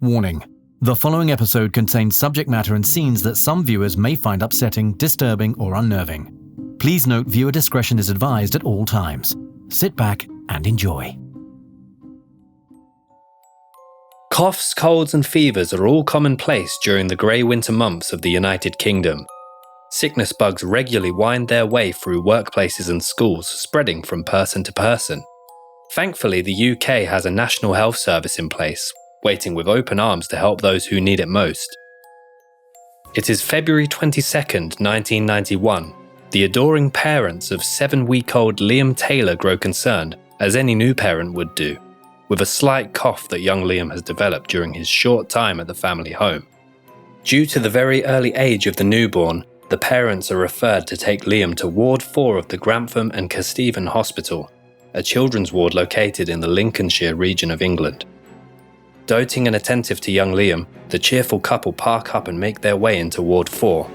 Warning. The following episode contains subject matter and scenes that some viewers may find upsetting, disturbing, or unnerving. Please note viewer discretion is advised at all times. Sit back and enjoy. Coughs, colds and fevers are all commonplace during the grey winter months of the United Kingdom. Sickness bugs regularly wind their way through workplaces and schools, spreading from person to person. Thankfully, the UK has a National Health Service in place, waiting with open arms to help those who need it most. It is February 22nd, 1991. The adoring parents of 7-week-old Liam Taylor grow concerned, as any new parent would do, with a slight cough that young Liam has developed during his short time at the family home. Due to the very early age of the newborn, the parents are referred to take Liam to Ward 4 of the Grantham and Kesteven Hospital, a children's ward located in the Lincolnshire region of England. Doting and attentive to young Liam, the cheerful couple park up and make their way into Ward 4.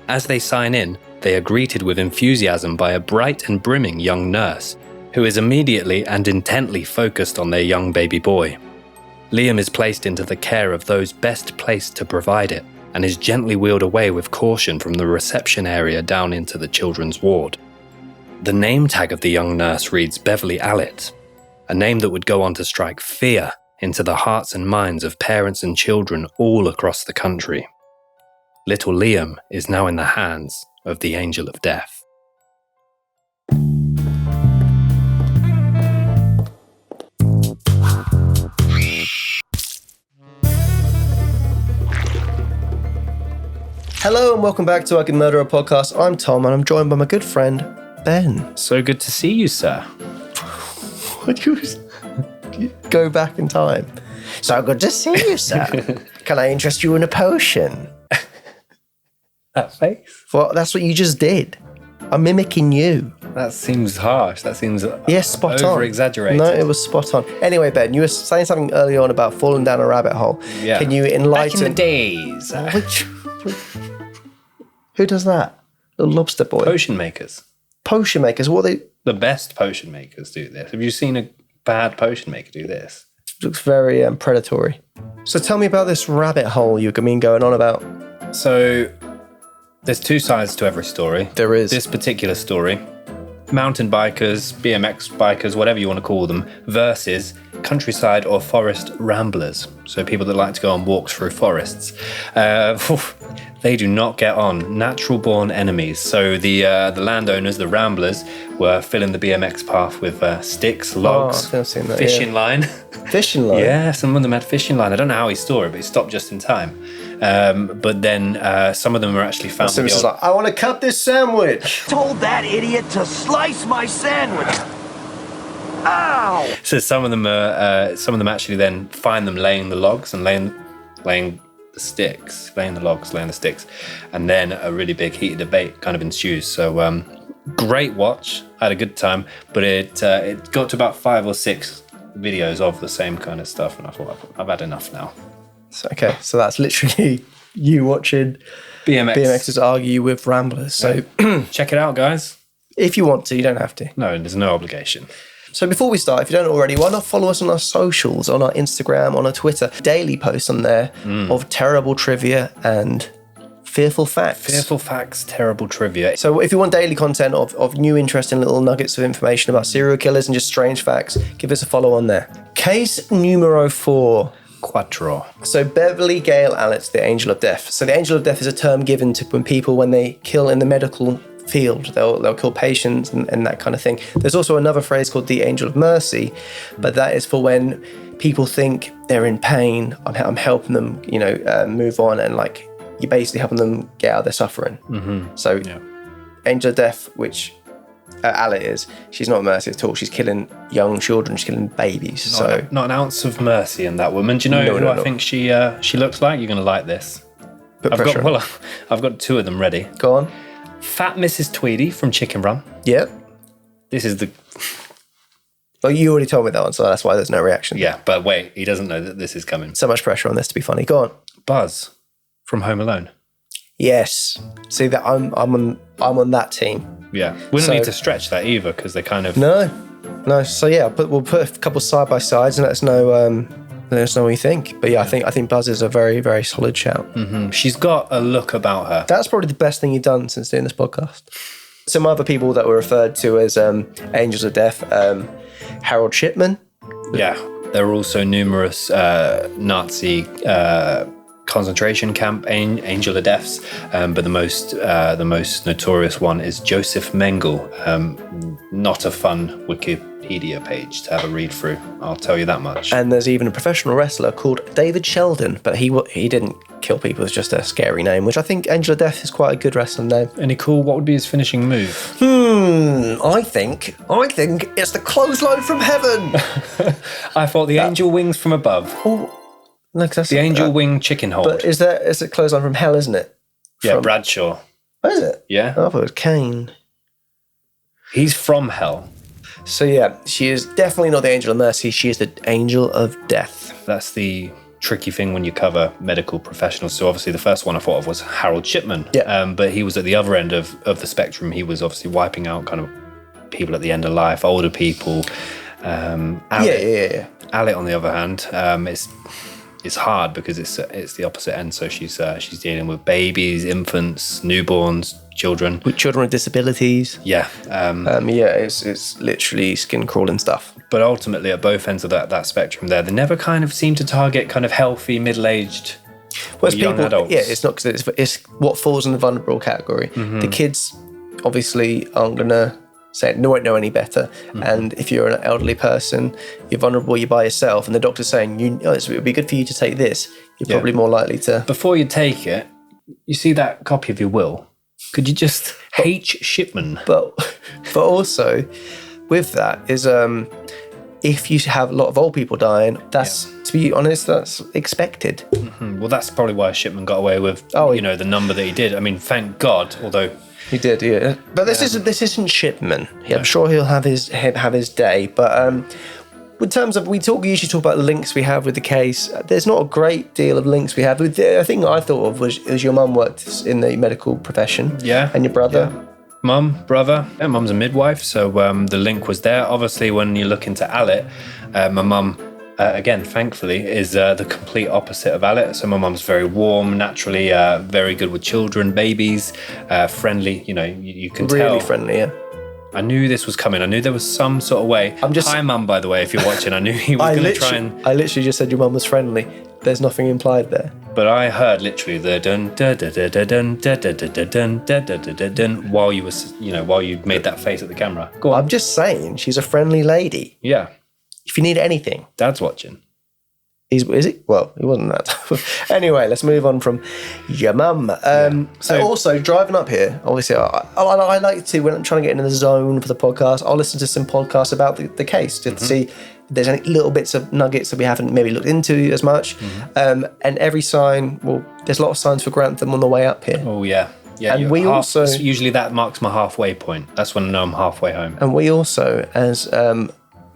As they sign in, they are greeted with enthusiasm by a bright and brimming young nurse, who is immediately and intently focused on their young baby boy. Liam is placed into the care of those best placed to provide it, and is gently wheeled away with caution from the reception area down into the children's ward. The name tag of the young nurse reads Beverley Allitt, a name that would go on to strike fear into the hearts and minds of parents and children all across the country. Little Liam is now in the hands of the Angel of Death. Hello and welcome back to I Can Murder a Podcast. I'm Tom and I'm joined by my good friend, Ben. So good to see you, sir. Would you go back in time? So good to see you, sir. Can I interest you in a potion? That face? Well, that's what you just did. I'm mimicking you. That seems harsh. That seems spot on. Over-exaggerated. No, it was spot on. Anyway, Ben, you were saying something early on about falling down a rabbit hole. Yeah. Can you enlighten... Back in the days. Who does that? The lobster boy. Potion makers. Potion makers. What are they? The best potion makers do this. Have you seen a bad potion maker do this? Looks very predatory. So tell me about this rabbit hole you've been going on about. So there's two sides to every story. There is. This particular story, mountain bikers, BMX bikers, whatever you want to call them, versus countryside or forest ramblers. So people that like to go on walks through forests. They do not get on. Natural-born enemies. So the landowners, the ramblers, were filling the BMX path with sticks, logs, fishing line. Fishing line? Yeah, some of them had fishing line. I don't know how he saw it, but he stopped just in time. But then some of them were actually found. Simpsons like, I want to cut this sandwich. Told that idiot to slice my sandwich. Ow! So some of them actually then find them laying the logs and laying the sticks, laying the sticks, and then a really big heated debate kind of ensues. So great watch. I had a good time, but it got to about 5 or 6 videos of the same kind of stuff, and I thought I've had enough now. Okay, so that's literally you watching BMXers argue with ramblers. So check it out, guys. If you want to, you don't have to. No, there's no obligation. So before we start, if you don't already, why not follow us on our socials, on our Instagram, on our Twitter. Daily posts on there of terrible trivia and fearful facts. Fearful facts, terrible trivia. So if you want daily content of new interesting little nuggets of information about serial killers and just strange facts, give us a follow on there. Case numero 4. Quattro. So Beverley Allitt, the Angel of Death. So the Angel of Death is a term given to when people, when they kill in the medical field, they'll kill patients and that kind of thing. There's also another phrase called the Angel of Mercy, but that is for when people think they're in pain. I'm helping them, move on, and like you're basically helping them get out of their suffering. Mm-hmm. So Angel of Death, which Allitt is, she's not mercy at all. She's killing young children. She's killing babies. Not an ounce of mercy in that woman. Do you know who I think she looks like? You're going to like this. I've got 2 of them ready. Go on. Fat Mrs. Tweedy from Chicken Run. Yep. This is the... Well, you already told me that one, so that's why there's no reaction. Yeah, but wait, he doesn't know that this is coming. So much pressure on this to be funny. Go on. Buzz from Home Alone. Yes. See that I'm on that team. Yeah. We don't need to stretch that either because they kind of... No. So yeah, we'll put a couple side by sides and let us know Let us know what you think. But yeah, I think Buzz is a very, very solid shout. Mm-hmm. She's got a look about her. That's probably the best thing you've done since doing this podcast. Some other people that were referred to as Angels of Death, Harold Shipman. Yeah, there were also numerous Nazi concentration camp angel of deaths, but the most notorious one is Joseph Mengele. Not a fun Wikipedia page to have a read through, I'll tell you that much. And there's even a professional wrestler called David Sheldon, but he didn't kill people. It's just a scary name, which I think Angel of Death is quite a good wrestling name. Any cool? What would be his finishing move? I think it's the clothesline from heaven. I thought the angel wings from above. Oh, look, that's the angel wing chicken hold. But it's a clothesline from hell, isn't it? Yeah, Bradshaw. Oh, is it? Yeah. I thought it was Kane. He's from hell. So yeah, she is definitely not the Angel of Mercy. She is the Angel of Death. That's the tricky thing when you cover medical professionals. So obviously the first one I thought of was Harold Shipman. Yeah. But he was at the other end of the spectrum. He was obviously wiping out kind of people at the end of life, older people. Yeah. Allitt, on the other hand, it's hard because it's the opposite end. So she's dealing with babies, infants, newborns, children. With children with disabilities. Yeah. It's literally skin crawling stuff. But ultimately, at both ends of that spectrum there, they never kind of seem to target kind of healthy, middle-aged young adults. Yeah, it's not because it's what falls in the vulnerable category. Mm-hmm. The kids obviously aren't going to won't know any better. Mm-hmm. And if you're an elderly person, you're vulnerable, you're by yourself, and the doctor's saying, it would be good for you to take this, you're probably more likely to... Before you take it, you see that copy of your will. Could you just H. Shipman? But also, with that, is if you have a lot of old people dying, that's, to be honest, that's expected. Mm-hmm. Well, that's probably why Shipman got away with, the number that he did. I mean, thank God, although... He did, yeah. But this isn't Shipman. Yeah, I'm sure he'll have his day. But in terms of, we usually talk about the links we have with the case. There's not a great deal of links we have. The thing I thought of was your mum worked in the medical profession. Yeah. And your brother. Yeah. Mum, brother. Yeah, mum's a midwife, so the link was there. Obviously, when you look into Allitt, my mum, again, thankfully, is the complete opposite of Allitt. So my mum's very warm, naturally, very good with children, babies, friendly. You can tell. Really friendly, yeah. I knew this was coming. I knew there was some sort of way. Hi, Mum, by the way, if you're watching. I knew he was going to try and... I literally just said your mum was friendly. There's nothing implied there. But I heard literally the dun dun dun dun dun dun dun dun dun dun while you made that face at the camera. Go on. I'm just saying, she's a friendly lady. Yeah. If you need anything. Dad's watching. Is he? Well, he wasn't that. Anyway, let's move on from your mum. So also, driving up here, obviously, I like to, when I'm trying to get into the zone for the podcast, I'll listen to some podcasts about the case to see if there's any little bits of nuggets that we haven't maybe looked into as much. Mm-hmm. And every sign, there's a lot of signs for Grantham on the way up here. Oh, yeah. Yeah, and we also... Usually that marks my halfway point. That's when I know I'm halfway home. And we also, as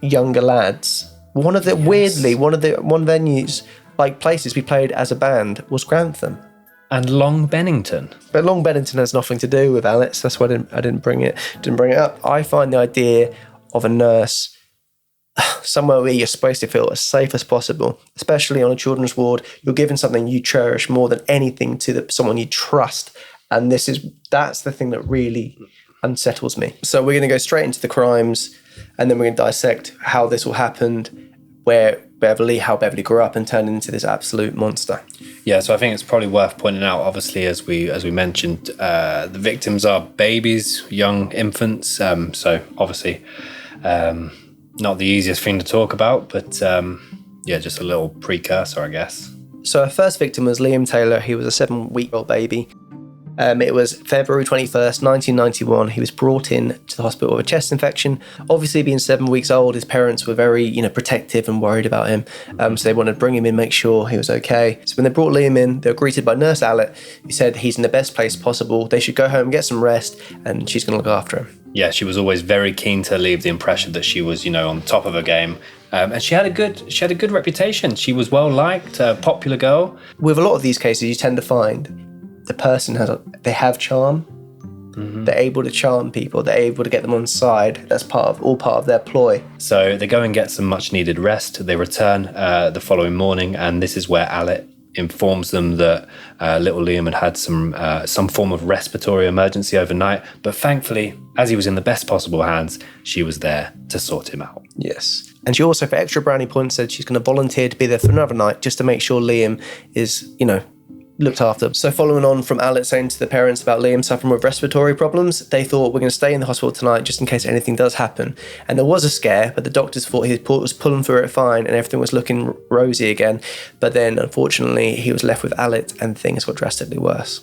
younger lads... One venues, like places we played as a band, was Grantham. And Long Bennington. But Long Bennington has nothing to do with Allitt, so that's why I didn't bring it up. I find the idea of a nurse somewhere where you're supposed to feel as safe as possible, especially on a children's ward. You're given something you cherish more than anything to someone you trust. And that's the thing that really unsettles me. So we're going to go straight into the crimes, and then we're going to dissect how this all happened, how Beverley grew up and turned into this absolute monster. Yeah, so I think it's probably worth pointing out, obviously, as we mentioned, the victims are babies, young infants. So obviously, not the easiest thing to talk about, but just a little precursor, I guess. So our first victim was Liam Taylor. He was a 7-week-old baby. It was February 21st, 1991. He was brought in to the hospital with a chest infection. Obviously, being 7 weeks old, his parents were very, protective and worried about him. So they wanted to bring him in, make sure he was okay. So when they brought Liam in, they were greeted by Nurse Allitt, who said he's in the best place possible. They should go home, get some rest, and she's going to look after him. Yeah, she was always very keen to leave the impression that she was, on top of her game. And she had a good reputation. She was well liked, a popular girl. With a lot of these cases, you tend to find the person they have charm, They're able to charm people. They're able to get them on side. That's all part of their ploy. So they go and get some much needed rest. They return the following morning, and this is where Allitt informs them that little Liam had some form of respiratory emergency overnight. But thankfully, as he was in the best possible hands, she was there to sort him out. Yes. And she also, for extra brownie points, said she's going to volunteer to be there for another night just to make sure Liam is, looked after. So following on from Allitt saying to the parents about Liam suffering with respiratory problems, they thought, we're going to stay in the hospital tonight just in case anything does happen. And there was a scare, but the doctors thought he was pulling through it fine and everything was looking rosy again. But then, unfortunately, he was left with Allitt and things got drastically worse.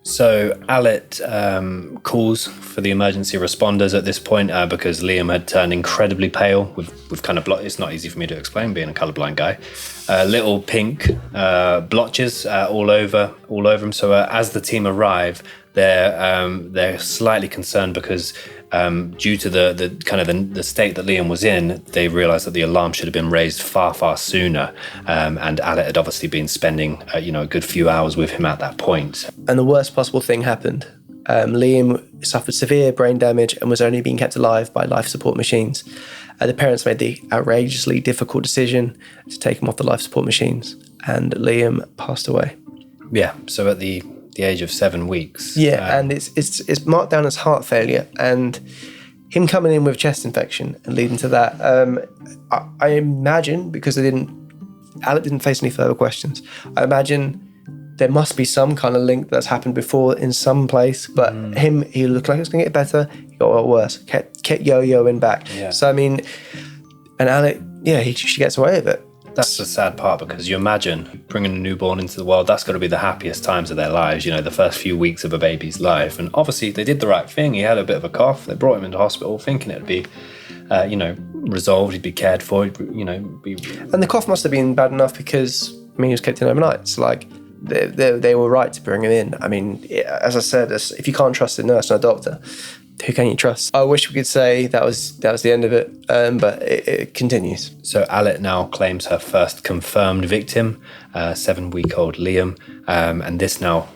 So Allitt calls for the emergency responders at this point because Liam had turned incredibly pale with kind of it's not easy for me to explain being a colourblind guy. Little pink blotches all over him. So as the team arrive, they're slightly concerned because due to the state that Liam was in, they realised that the alarm should have been raised far sooner. And Allitt had obviously been spending a good few hours with him at that point. And the worst possible thing happened. Liam suffered severe brain damage and was only being kept alive by life support machines. The parents made the outrageously difficult decision to take him off the life support machines, and Liam passed away. Yeah, so at the age of 7 weeks. Yeah, and it's marked down as heart failure, and him coming in with chest infection and leading to that. I imagine, because Allitt didn't face any further questions, I imagine there must be some kind of link that's happened before in some place, but he looked like it was going to get better, he got a lot worse, kept yo-yoing back. Yeah. So, I mean, and Allitt, she gets away with it. That's the sad part, because you imagine bringing a newborn into the world, that's got to be the happiest times of their lives, the first few weeks of a baby's life. And obviously they did the right thing. He had a bit of a cough. They brought him into hospital thinking it'd be, resolved, he'd be cared for, be... And the cough must have been bad enough because, he was kept in overnight. So, they were right to bring him in. I mean, as I said, if you can't trust a nurse and a doctor, who can you trust? I wish we could say that was the end of it, but it continues. So Allitt now claims her first confirmed victim, 7-week-old Liam, and this now,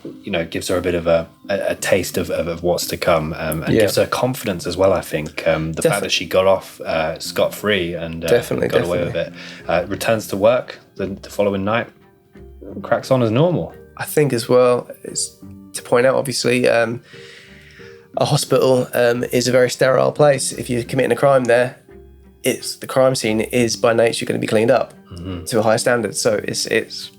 gives her a bit of a taste of what's to come, and gives her confidence as well. I think the fact that she got off scot-free and got away with it, returns to work the following night, cracks on as normal. I think as well, it's to point out, obviously, a hospital is a very sterile place. If you're committing a crime there, the crime scene is by nature going to be cleaned up to a high standard. So it's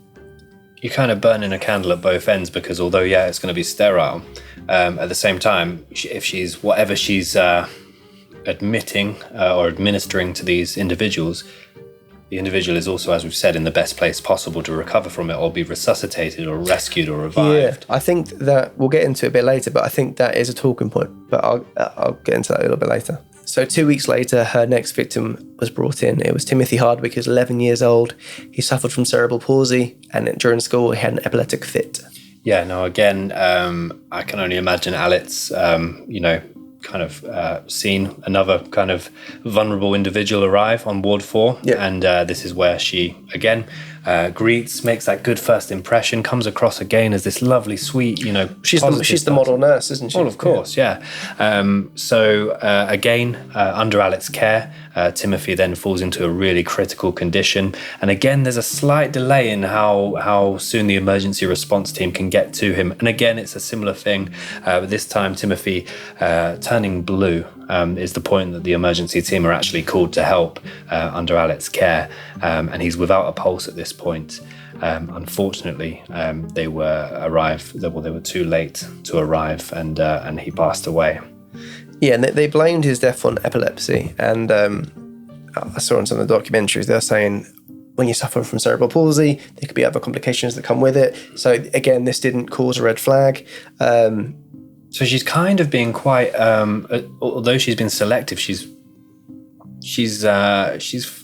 you're kind of burning a candle at both ends, because although it's going to be sterile, at the same time, if she's whatever she's admitting or administering to these individuals, the individual is also, as we've said, in the best place possible to recover from it or be resuscitated or rescued or revived. Yeah, I think that we'll get into it a bit later, but I think that is a talking point. But I'll get into that a little bit later. So 2 weeks later, her next victim was brought in. It was Timothy Hardwick, who's 11 years old. He suffered from cerebral palsy, and during school, he had an epileptic fit. Yeah, no, again, I can only imagine Allitt's, kind of seen another kind of vulnerable individual arrive on Ward 4. Yep. And this is where she, again, greets, makes that good first impression, comes across again as this lovely, sweet, she's the model nurse, isn't she? Well, of course, yeah. So again, under Allitt's care, Timothy then falls into a really critical condition. And again, there's a slight delay in how soon the emergency response team can get to him. And again, it's a similar thing. But this time, Timothy turning blue is the point that the emergency team are actually called to help under Allitt's care. And he's without a pulse at this point. Unfortunately, they were too late to arrive, and he passed away. Yeah, and they blamed his death on epilepsy. And I saw on some of the documentaries, they're saying when you suffer from cerebral palsy, there could be other complications that come with it. So again, this didn't cause a red flag. So she's kind of being quite, although she's been selective, she's I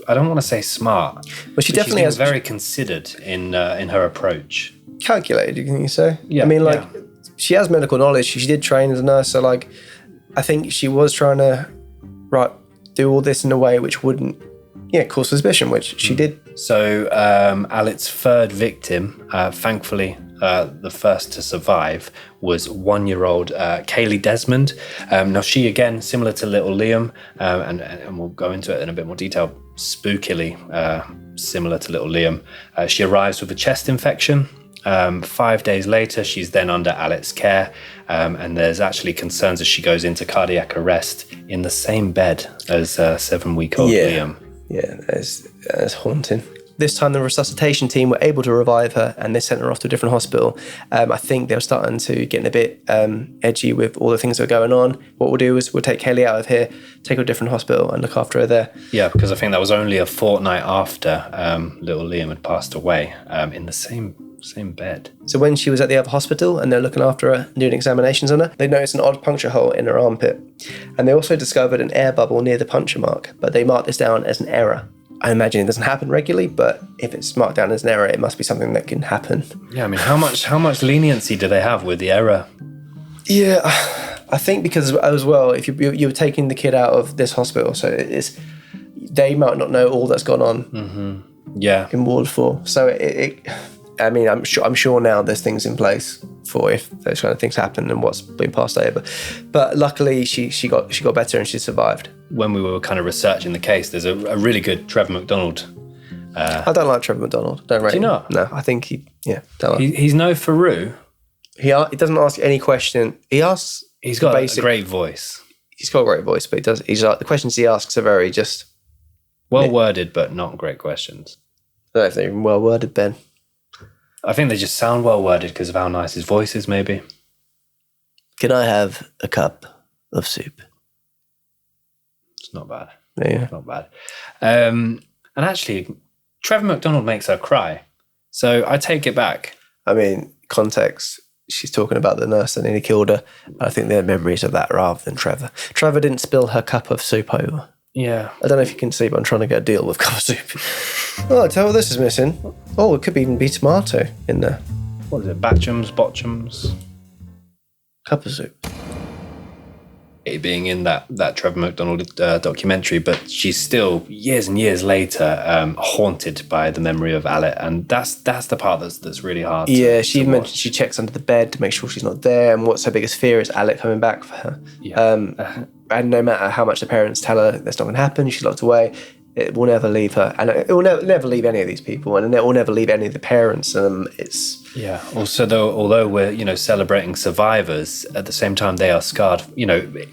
don't want to say smart, but she definitely has very considered in her approach. Calculated, can you say? Yeah. I mean, she has medical knowledge. She did train as a nurse, so I think she was trying to do all this in a way which wouldn't cause suspicion, which she did. So Allitt's third victim, thankfully the first to survive, was 1-year-old Kaylee Desmond. Now she, again, similar to little Liam, and we'll go into it in a bit more detail, spookily similar to little Liam. She arrives with a chest infection. 5 days later, she's then under Allitt's care, and there's actually concerns as she goes into cardiac arrest in the same bed as 7-week-old Liam. Yeah, that's haunting. This time the resuscitation team were able to revive her, and they sent her off to a different hospital. I think they were starting to get a bit edgy with all the things that were going on. What we'll do is we'll take Kaylee out of here, take her to a different hospital and look after her there. Yeah, because I think that was only a fortnight after little Liam had passed away, in the same bed. So when she was at the other hospital and they're looking after her, doing examinations on her, they noticed an odd puncture hole in her armpit. And they also discovered an air bubble near the puncture mark, but they marked this down as an error. I imagine it doesn't happen regularly, but if it's marked down as an error, it must be something that can happen. Yeah, I mean, how much leniency do they have with the error? Yeah, I think because as well, if you're taking the kid out of this hospital, so they might not know all that's gone on. Mm-hmm. Yeah, in Ward 4. So I mean, I'm sure now there's things in place for if those kind of things happen and what's been passed over. But luckily, she got better and she survived. When we were kind of researching the case, there's a really good Trevor McDonald. I don't like Trevor McDonald. Don't rate him. Do you not? No, I think he's no Farouk. He doesn't ask any question. He asks. He's got a great voice. He's got a great voice, but he's like the questions he asks are very just well worded, but not great questions. I don't know if they're even well worded, Ben. I think they just sound well worded because of how nice his voice is, maybe. Can I have a cup of soup? It's not bad. Yeah. Not bad. And actually, Trevor McDonald makes her cry. So I take it back. I mean, context, she's talking about the nurse that nearly killed her. I think they're memories of that rather than Trevor. Trevor didn't spill her cup of soup over. Yeah. I don't know if you can see, but I'm trying to get a deal with cup of soup. Oh, tell me what this is missing. Oh, it could even be tomato in there. What is it? Batchums, botchums? Cup of soup. It being in that Trevor McDonald documentary, but she's still years and years later haunted by the memory of Allitt, and that's the part that's really hard. Yeah, she mentioned she checks under the bed to make sure she's not there, and what's her biggest fear is Allitt coming back for her. Yeah. And no matter how much the parents tell her that's not going to happen, she's locked away. It will never leave her, and it will never leave any of these people, and it will never leave any of the parents. Yeah. Also, although we're celebrating survivors, at the same time they are scarred.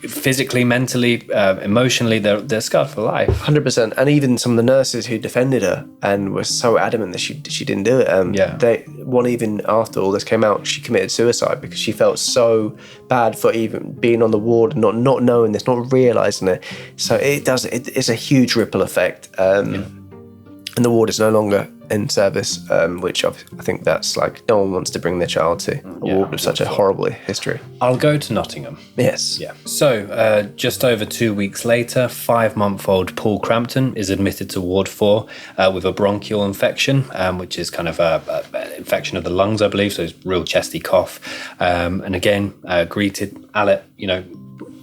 Physically, mentally, emotionally, they're scarred for life. 100%. And even some of the nurses who defended her and were so adamant that she didn't do it. Even after all this came out, she committed suicide because she felt so bad for even being on the ward and not knowing this, not realising it. So it's a huge ripple effect. And the ward is no longer in service, which I think that's like no one wants to bring their child to a ward with such a horrible history. I'll go to Nottingham. Yes. Yeah. So just over 2 weeks later, 5-month-old Paul Crampton is admitted to Ward 4 with a bronchial infection, which is kind of an infection of the lungs, I believe, so it's real chesty cough. And again, greeted Allitt,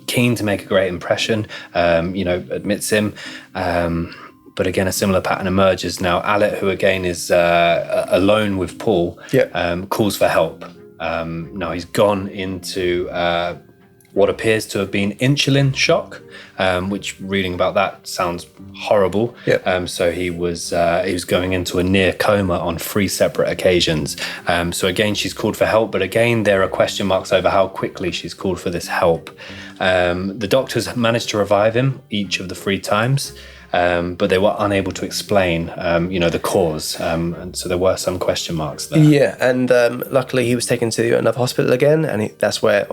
keen to make a great impression, admits him. But again, a similar pattern emerges. Now, Allitt, who again is alone with Paul, calls for help. Now, he's gone into what appears to have been insulin shock, which reading about that sounds horrible. So he was going into a near coma on 3 separate occasions. So again, she's called for help, but again, there are question marks over how quickly she's called for this help. The doctors managed to revive him each of the 3 times. But they were unable to explain, the cause. And so there were some question marks there. Yeah, and luckily he was taken to another hospital again, and that's where,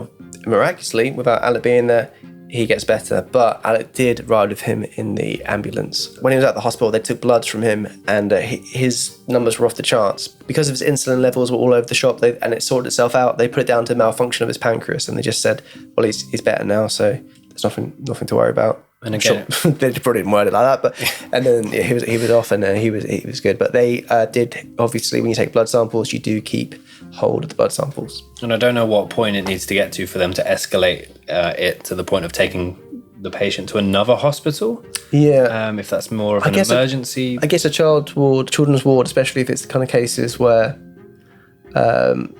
miraculously, without Allitt being there, he gets better. But Allitt did ride with him in the ambulance. When he was at the hospital, they took bloods from him, and his numbers were off the charts. Because of his insulin levels were all over the shop, and it sorted itself out, they put it down to malfunction of his pancreas, and they just said, well, he's better now, so there's nothing to worry about. And again, they probably didn't word it like that, but and then he was off, and he was good. But they did, obviously, when you take blood samples, you do keep hold of the blood samples. And I don't know what point it needs to get to for them to escalate it to the point of taking the patient to another hospital. Yeah. If that's more of an emergency. I guess a children's ward, especially if it's the kind of cases where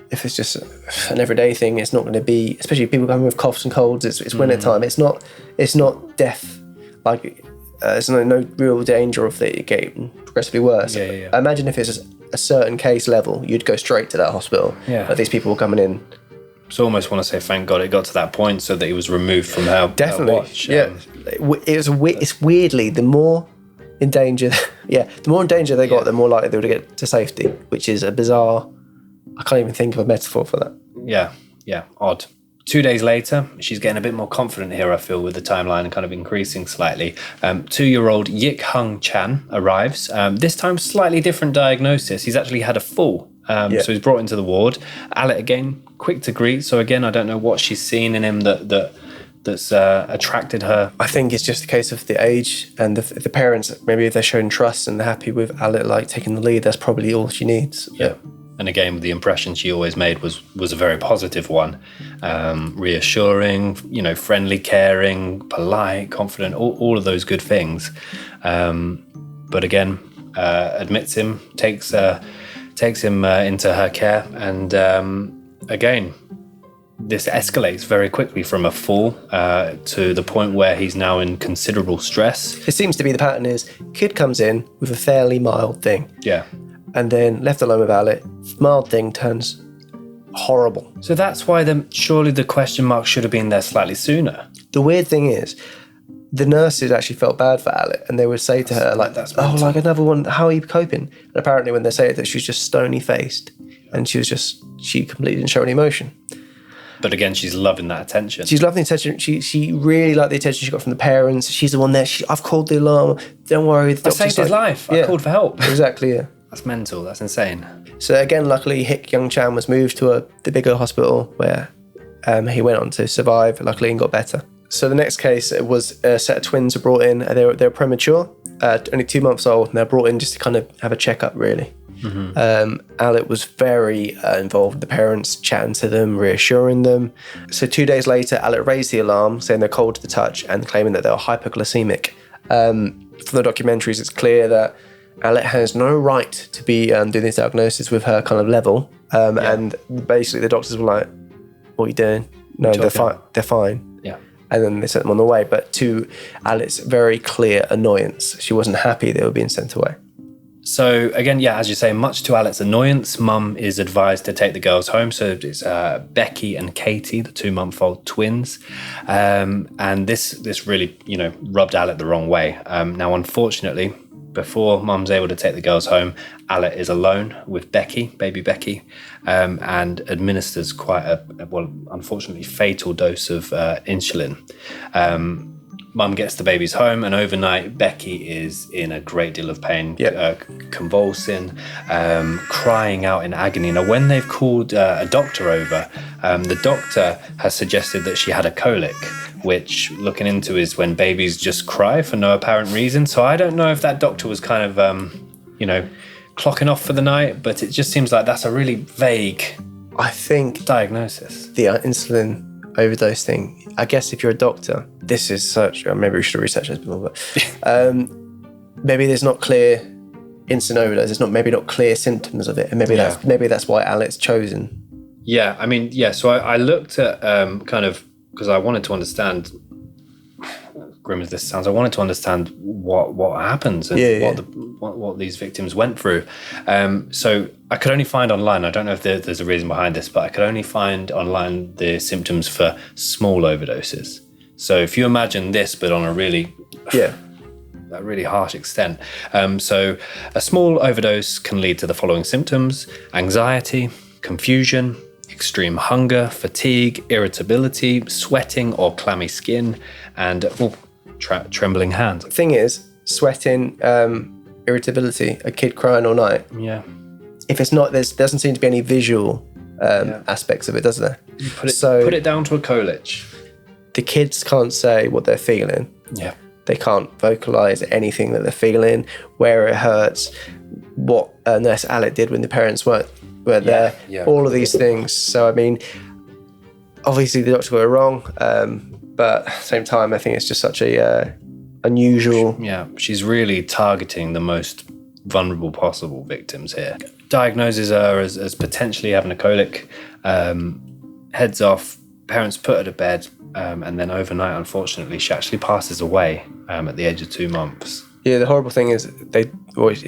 if it's just an everyday thing, it's not going to be, especially people coming with coughs and colds, it's winter time. It's not death. Like there's no real danger of it getting progressively worse. Yeah. I imagine if it's a certain case level, you'd go straight to that hospital. Yeah. But these people were coming in. So I almost want to say thank God it got to that point so that he was removed from her watch. Yeah. It's weirdly, the more in danger they got, the more likely they would get to safety, which is a bizarre, I can't even think of a metaphor for that. Yeah, odd. 2 days later, she's getting a bit more confident here, I feel, with the timeline and kind of increasing slightly. 2-year-old Yik Hung Chan arrives. This time, slightly different diagnosis. He's actually had a fall. So he's brought into the ward. Allitt, again, quick to greet. So again, I don't know what she's seen in him that's attracted her. I think it's just a case of the age and the parents, maybe if they're showing trust and they're happy with Allitt like taking the lead, that's probably all she needs. Yeah. And again, the impression she always made was a very positive one. Reassuring, friendly, caring, polite, confident, all of those good things. But again, admits him, takes him into her care. And again, this escalates very quickly from a fall to the point where he's now in considerable stress. It seems to be the pattern is kid comes in with a fairly mild thing. Yeah. And then left alone with Allitt, mild thing turns horrible. So that's why surely the question mark should have been there slightly sooner. The weird thing is, the nurses actually felt bad for Allitt, and they would say to her, like, like another one, how are you coping? And apparently when they say that, she was just stony-faced, and she completely didn't show any emotion. But again, she's loving that attention. She's loving the attention. She really liked the attention she got from the parents. She's the one there. I've called the alarm. Don't worry. The I saved his life. I called for help. Exactly, yeah. That's mental. That's insane. So again, luckily, Yik Hung Chan was moved to the bigger hospital where he went on to survive, luckily, and got better. So the next case, it was a set of twins were brought in. They were premature, only 2 months old, and they're brought in just to kind of have a checkup, really. Mm-hmm. Allitt was very involved with the parents, chatting to them, reassuring them. So 2 days later, Allitt raised the alarm, saying they're cold to the touch and claiming that they were hypoglycemic. From the documentaries, it's clear that Allitt has no right to be doing this diagnosis with her kind of level. And basically the doctors were like, what are you doing? No, they're fine. Yeah. And then they sent them on the way. But to Allitt's very clear annoyance, she wasn't happy they were being sent away. So again, as you say, much to Allitt's annoyance, Mum is advised to take the girls home. So it's Becky and Katie, the 2-month-old twins. And this really, rubbed Allitt the wrong way. Now, unfortunately, before Mum's able to take the girls home, Allitt is alone with baby Becky, and administers quite unfortunately fatal dose of insulin. Mum gets the babies home, and overnight Becky is in a great deal of pain, convulsing, crying out in agony. Now, when they've called a doctor over, the doctor has suggested that she had a colic, which, looking into, is when babies just cry for no apparent reason. So I don't know if that doctor was kind of, clocking off for the night, but it just seems like that's a really vague, I think, diagnosis. The insulin overdose thing, I guess if you're a doctor, this is maybe we should have researched this before, but maybe there's not clear insulin overdose, there's not clear symptoms of it, and maybe that's why Allitt's chosen. Yeah, I mean, so I looked at kind of, because I wanted to understand, grim as this sounds, I wanted to understand what happens and what these victims went through. So I could only find online, I don't know if there's a reason behind this, but I could only find online the symptoms for small overdoses. So if you imagine this, but on a really harsh extent. So a small overdose can lead to the following symptoms: anxiety, confusion, extreme hunger, fatigue, irritability, sweating or clammy skin, and trembling hands. The thing is, sweating, irritability, a kid crying all night. Yeah. If it's not, there doesn't seem to be any visual aspects of it, does there? Put it down to a colic. The kids can't say what they're feeling. Yeah. They can't vocalise anything that they're feeling, where it hurts, what Nurse Allitt did when the parents weren't there, all of these things. So, I mean, obviously the doctor got it wrong. But at the same time, I think it's just such a unusual. Yeah, she's really targeting the most vulnerable possible victims here. Diagnoses her as potentially having a colic, heads off, parents put her to bed, and then overnight, unfortunately, she actually passes away at the age of 2 months. Yeah, the horrible thing is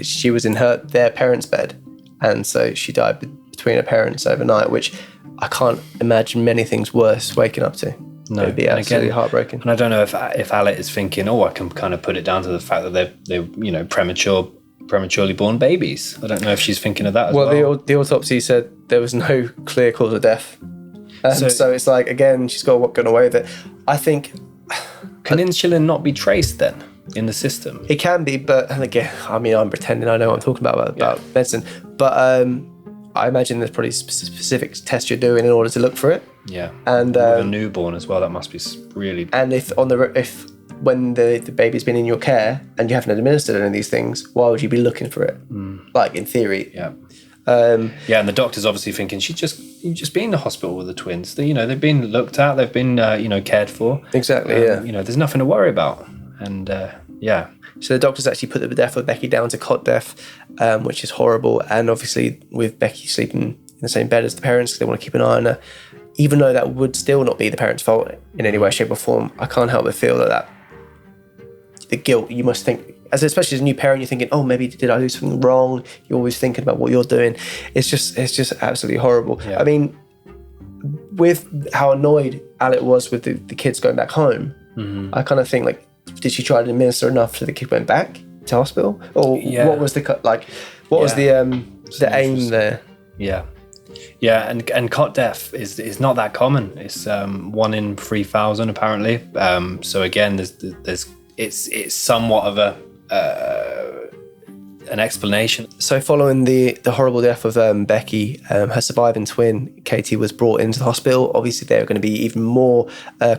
she was in their parents' bed, and so she died between her parents overnight, which I can't imagine many things worse waking up to. No, it'd be absolutely heartbreaking. And I don't know if Allitt is thinking, I can kind of put it down to the fact that they're prematurely born babies. I don't know if she's thinking of that as well. Well, the autopsy said there was no clear cause of death. So it's like, again, she's gone away with it. I think... Can insulin not be traced then in the system? It can be, but and again, I mean, I'm pretending I know what I'm talking about medicine. But I imagine there's probably specific tests you're doing in order to look for it. Yeah, and with a newborn as well, that must be really... And if when the baby's been in your care and you haven't administered any of these things, why would you be looking for it? Like, in theory. Yeah. And the doctor's obviously thinking, you've just been in the hospital with the twins. They've been looked at, they've been cared for. Exactly. There's nothing to worry about. And so the doctors actually put the death of Becky down to cot death, which is horrible. And obviously with Becky sleeping in the same bed as the parents, because they want to keep an eye on her, even though that would still not be the parents' fault in any way, shape or form, I can't help but feel that the guilt, you must think, especially as a new parent, you're thinking, oh, maybe did I do something wrong? You're always thinking about what you're doing. It's just absolutely horrible. Yeah. I mean, with how annoyed Allitt was with the kids going back home, I kind of think, like, did she try to administer enough so the kid went back to hospital? Or what was was the aim there? Yeah. Yeah, and cot death is not that common. It's 1 in 3,000 apparently. So again, it's somewhat of an explanation. So following the horrible death of Becky, her surviving twin, Katie, was brought into the hospital. Obviously, they were going to be even more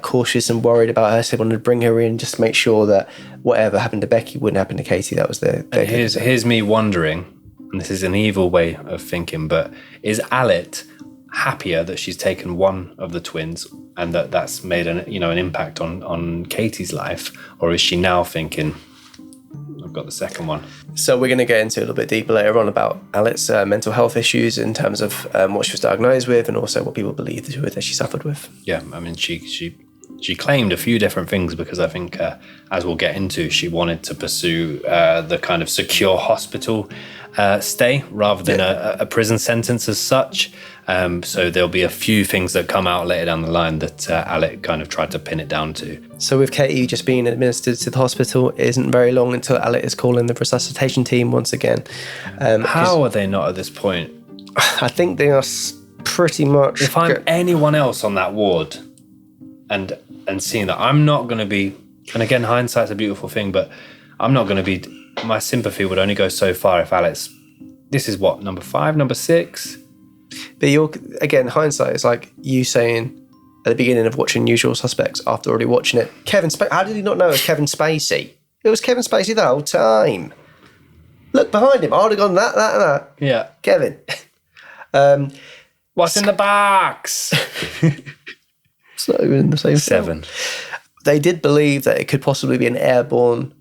cautious and worried about her. So they wanted to bring her in just to make sure that whatever happened to Becky wouldn't happen to Katie. That was their here's me wondering, and this is an evil way of thinking, but is Allitt happier that she's taken one of the twins and that's made an impact on Katie's life, or is she now thinking, I've got the second one? So we're going to get into a little bit deeper later on about Allitt's mental health issues in terms of what she was diagnosed with and also what people believe that she suffered with. Yeah, I mean, she claimed a few different things because I think, as we'll get into, she wanted to pursue the kind of secure hospital stay rather than a prison sentence as such. So there'll be a few things that come out later down the line that Allitt kind of tried to pin it down to. So with Katie just being administered to the hospital, it isn't very long until Allitt is calling the resuscitation team once again. How are they not at this point? I think they are pretty much... If I'm anyone else on that ward and seeing that, I'm not going to be... And again, hindsight's a beautiful thing, but I'm not going to be... My sympathy would only go so far if Allitt's... This is what, number 5, number 6? But again, hindsight is like you saying at the beginning of watching Usual Suspects after already watching it, Kevin Spacey, how did he not know it was Kevin Spacey? It was Kevin Spacey the whole time. Look behind him. I would have gone that. Yeah. Kevin. What's in the box? It's not even in the same 7. Film. They did believe that it could possibly be an airborne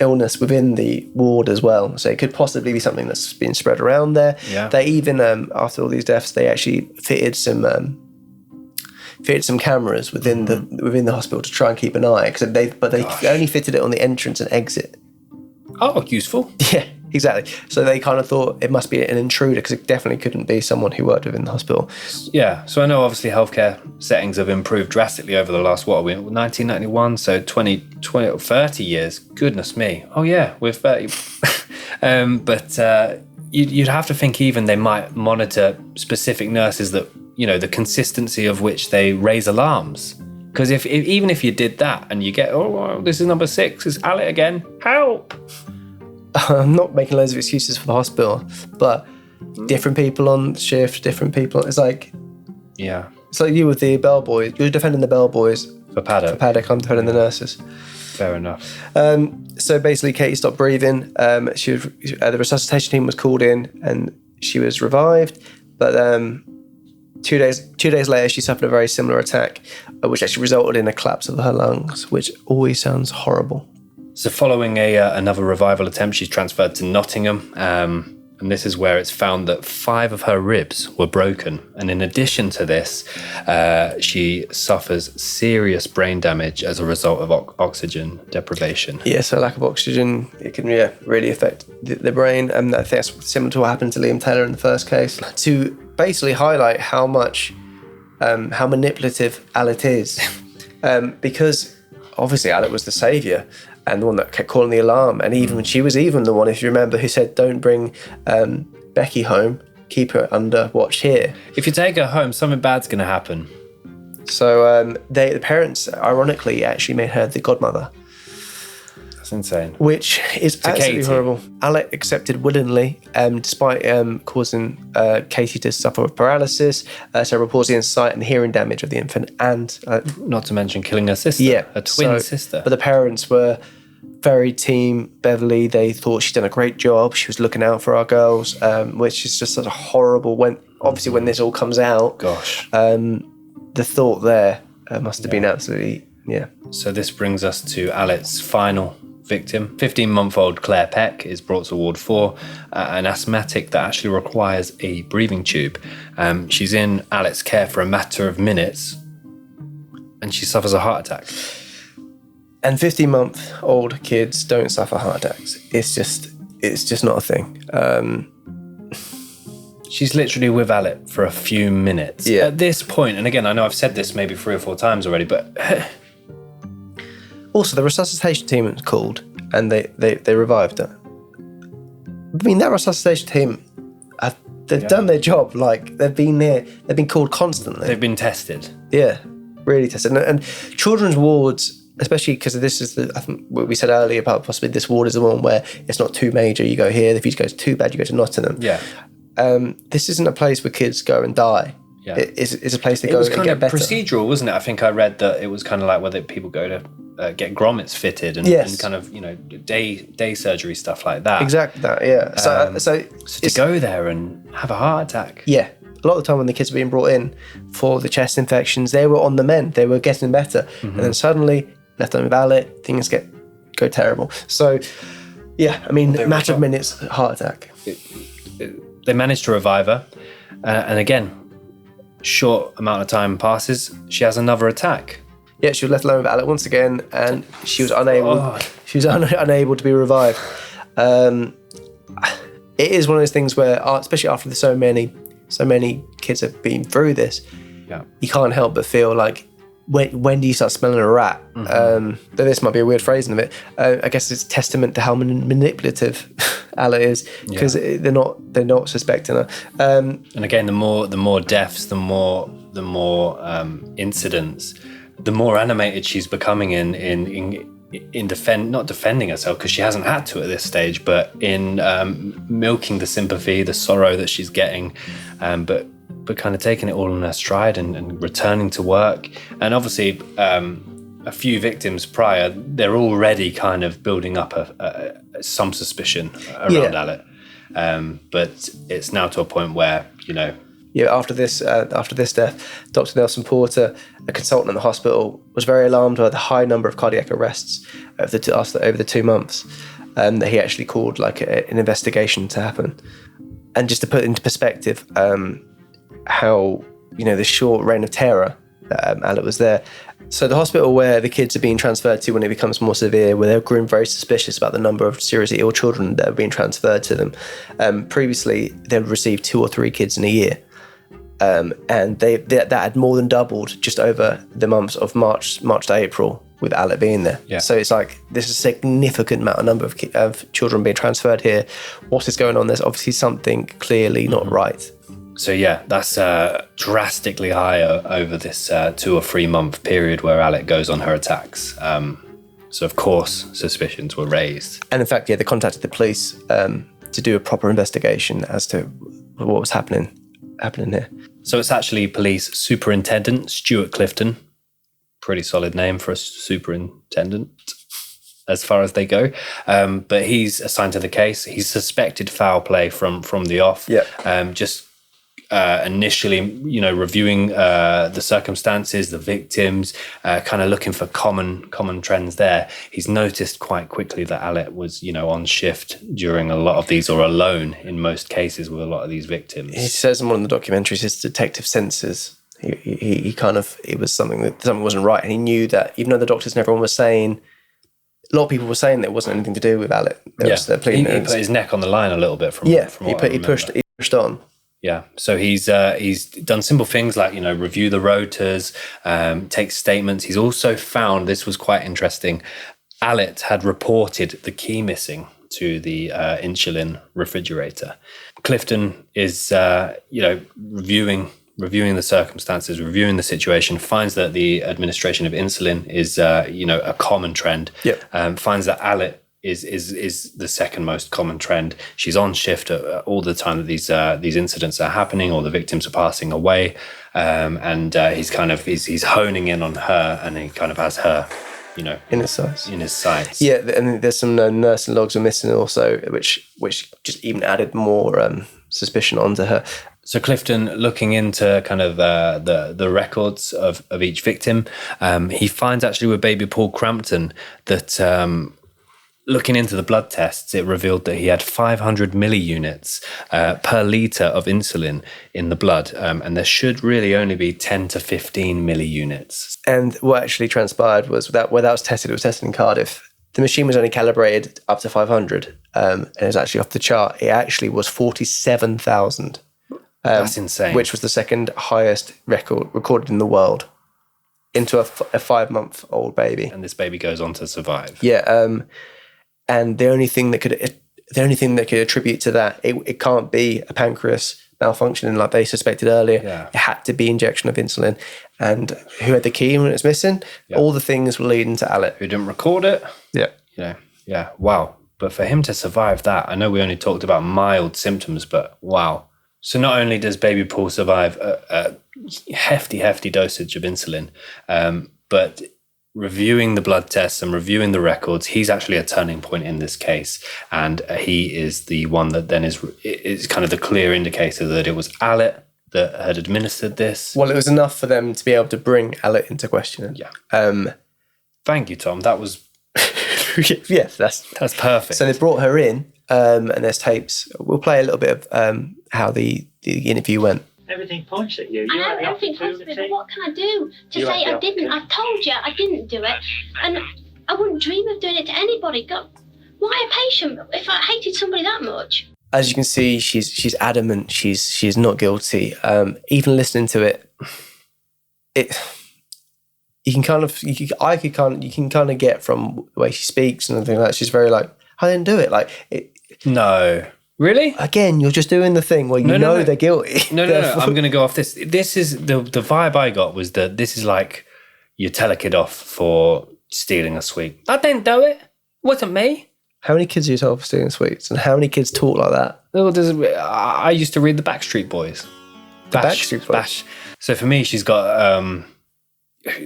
illness within the ward as well. So it could possibly be something that's been spread around there. Yeah. They even, after all these deaths, they actually fitted some cameras within the hospital to try and keep an eye. They only fitted it on the entrance and exit. Oh, useful. Yeah, exactly. So they kind of thought it must be an intruder because it definitely couldn't be someone who worked within the hospital. Yeah, so I know obviously healthcare settings have improved drastically over the last, 1991, so 30 years. Goodness me. Oh yeah, we're 30. But you'd have to think even they might monitor specific nurses that, the consistency of which they raise alarms. Because even if you did that and you get, this is number 6, it's Allitt again, help! I'm not making loads of excuses for the hospital, but different people on shift, different people. It's like, yeah, it's like you with the bellboys. You're defending the bellboys for Paddock. I'm defending the nurses. Fair enough. So basically, Katie stopped breathing. The resuscitation team was called in, and she was revived. But 2 days later, she suffered a very similar attack, which actually resulted in a collapse of her lungs, which always sounds horrible. So following another revival attempt, she's transferred to Nottingham, and this is where it's found that 5 of her ribs were broken. And in addition to this, she suffers serious brain damage as a result of oxygen deprivation. Yeah, so lack of oxygen, it can really affect the brain. And I think that's similar to what happened to Liam Taylor in the first case. To basically highlight how manipulative Allitt is, because obviously Allitt was the saviour and the one that kept calling the alarm, and she was even the one, if you remember, who said, "Don't bring Becky home, keep her under watch here." If you take her home, something bad's going to happen. So the parents, ironically, actually made her the godmother. That's insane. Which is absolutely Katie. horrible. Allitt accepted willingly, despite causing Katie to suffer with paralysis, cerebral palsy and sight and hearing damage of the infant, and not to mention killing her sister, a twin sister. But the parents were very team Beverley. They thought she'd done a great job. She was looking out for our girls, which is just such a horrible. When this all comes out, gosh, the thought there must have been absolutely So this brings us to Allitt's final victim. 15-month-old Claire Peck is brought to Ward 4, an asthmatic that actually requires a breathing tube. She's in Allitt's care for a matter of minutes, and she suffers a heart attack. And 15-month-old kids don't suffer heart attacks. It's just not a thing. She's literally with Allitt for a few minutes. Yeah. At this point, and again, I know I've said this maybe 3 or 4 times already, but also, the resuscitation team was called, and they revived her. I mean, that resuscitation team, they've done their job. Like, they've been there. They've been called constantly. They've been tested. Yeah, really tested. And children's wards, especially because this is I think what we said earlier about possibly this ward is the one where it's not too major. You go here. If you go too bad, you go to Nottingham. Yeah. This isn't a place where kids go and die. Yeah. It's a place to go and get better. It was kind of procedural, wasn't it? I think I read that it was kind of like whether people go to get grommets fitted and kind of, day surgery, stuff like that. Exactly that, yeah. So to go there and have a heart attack. Yeah. A lot of the time when the kids were being brought in for the chest infections, they were on the mend. They were getting better. Mm-hmm. And then suddenly, left them with Allitt, things go terrible. So, yeah, I mean, matter of minutes, heart attack. They managed to revive her. And again, short amount of time passes, she has another attack. Yeah, she was left alone with Allitt once again, and she was unable. She was unable to be revived. It is one of those things where, especially after so many kids have been through this, you can't help but feel like, when do you start smelling a rat? Mm-hmm. This might be a weird phrasing of it. I guess it's testament to how manipulative Allitt is, because they're not suspecting her. And again, the more deaths, the more incidents, the more animated she's becoming in not defending herself, because she hasn't had to at this stage, but in milking the sympathy, the sorrow that she's getting, but kind of taking it all in her stride and returning to work. And obviously, a few victims prior, they're already kind of building up some suspicion around Allitt. But it's now to a point where, after this death, Dr. Nelson Porter, a consultant in the hospital, was very alarmed by the high number of cardiac arrests over the 2 months, that he actually called an investigation to happen. And just to put into perspective, how the short reign of terror that Allitt was there. So the hospital where the kids are being transferred to when it becomes more severe, where they're growing very suspicious about the number of seriously ill children that are being transferred to them. Previously, they would receive 2 or 3 kids in a year. And that had more than doubled just over the months of March to April, with Allitt being there. Yeah. So it's like, there's a significant number of children being transferred here. What is going on? There's obviously something clearly not right. So that's drastically higher over this 2 or 3 month period where Allitt goes on her attacks. So of course, suspicions were raised. And in fact, they contacted the police to do a proper investigation as to what was happening here. So it's actually Police Superintendent Stuart Clifton. Pretty solid name for a superintendent, as far as they go. But he's assigned to the case. He's suspected foul play from the off. Yeah. Just initially, reviewing the circumstances, the victims, kind of looking for common trends there. He's noticed quite quickly that Allitt was, on shift during a lot of these, or alone in most cases with a lot of these victims. He says in one of the documentaries, his detective senses, it was something wasn't right. And he knew that, even though the doctors and everyone was saying, a lot of people were saying that it wasn't anything to do with Allitt. He put his neck on the line a little bit from he pushed on. Yeah, so he's done simple things like, review the rotors, take statements. He's also found, this was quite interesting, Allitt had reported the key missing to the insulin refrigerator. Clifton is, reviewing the circumstances, reviewing the situation, finds that the administration of insulin is, a common trend. Finds that Allitt is the second most common trend. She's on shift all the time that these incidents are happening, or the victims are passing away, and he's honing in on her, and he kind of has her, in his sights. Yeah, and there's some nursing logs are missing also, which just even added more suspicion onto her. So Clifton, looking into kind of the records of each victim, he finds actually with baby Paul Crampton that looking into the blood tests, it revealed that he had 500 milliunits per litre of insulin in the blood, and there should really only be 10 to 15 milliunits. And what actually transpired was that was tested in Cardiff. The machine was only calibrated up to 500, and it was actually off the chart. It actually was 47,000. That's insane. Which was the second highest record recorded in the world into a 5-month-old baby. And this baby goes on to survive. Yeah, and the only thing that could attribute to that, it can't be a pancreas malfunctioning like they suspected earlier. Yeah. It had to be injection of insulin. And who had the key when it was missing? Yep. All the things were leading to Allitt. Who didn't record it? Yeah. Yeah. Wow. But for him to survive that, I know we only talked about mild symptoms, but wow. So not only does baby Paul survive a hefty dosage of insulin, but reviewing the blood tests and reviewing the records, he's actually a turning point in this case. And he is the one that then is kind of the clear indicator that it was Allitt that had administered this. Well, it was enough for them to be able to bring Allitt into question. Yeah. Thank you, Tom. That was... yeah, that's perfect. So they brought her in, and there's tapes. We'll play a little bit of how the interview went. Everything points at you. I know everything points at me, but what can I do to say I didn't? I told you I didn't do it, and I wouldn't dream of doing it to anybody. God, why a patient if I hated somebody that much? As you can see, she's adamant. She's not guilty. Even listening to it, you can kind of get from the way she speaks and everything like that. She's very like, I didn't do it. Like it. No. Really? Again, you're just doing the thing where you know they're guilty. No. I'm going to go off this. This is the vibe I got was that this is like you tell a kid off for stealing a sweet. I didn't do it. It wasn't me. How many kids do you tell for stealing sweets? And how many kids talk like that? Well, I used to read the Backstreet Boys. Backstreet Boys. So for me, she's got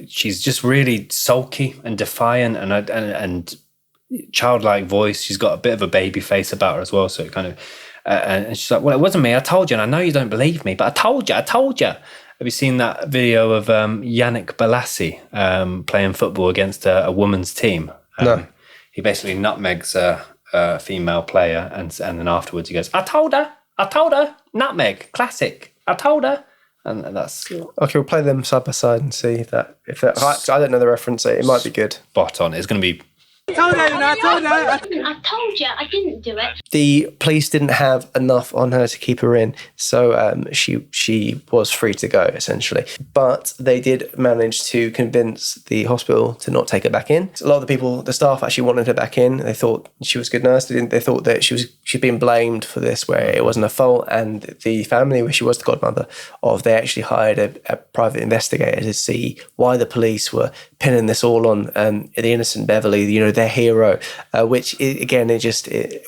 she's just really sulky and defiant and childlike voice. She's got a bit of a baby face about her as well, so it kind of and she's like, well, it wasn't me, I told you, and I know you don't believe me, but I told you. Have you seen that video of Yannick Bolasie playing football against a women's team? No. He basically nutmegs a female player, and then afterwards he goes, I told her, nutmeg, classic, I told her. And that's... Okay, we'll play them side by side and see if that I don't know the reference, so it might be good. Spot on. It's going to be... I told you I didn't do it. The police didn't have enough on her to keep her in, so she was free to go, essentially. But they did manage to convince the hospital to not take her back in. A lot of the people, the staff actually wanted her back in. They thought she was a good nurse. They thought that she'd been blamed for this, where it wasn't her fault. And the family, where she was the godmother of, they actually hired a private investigator to see why the police were pinning this all on the innocent Beverley, their hero, which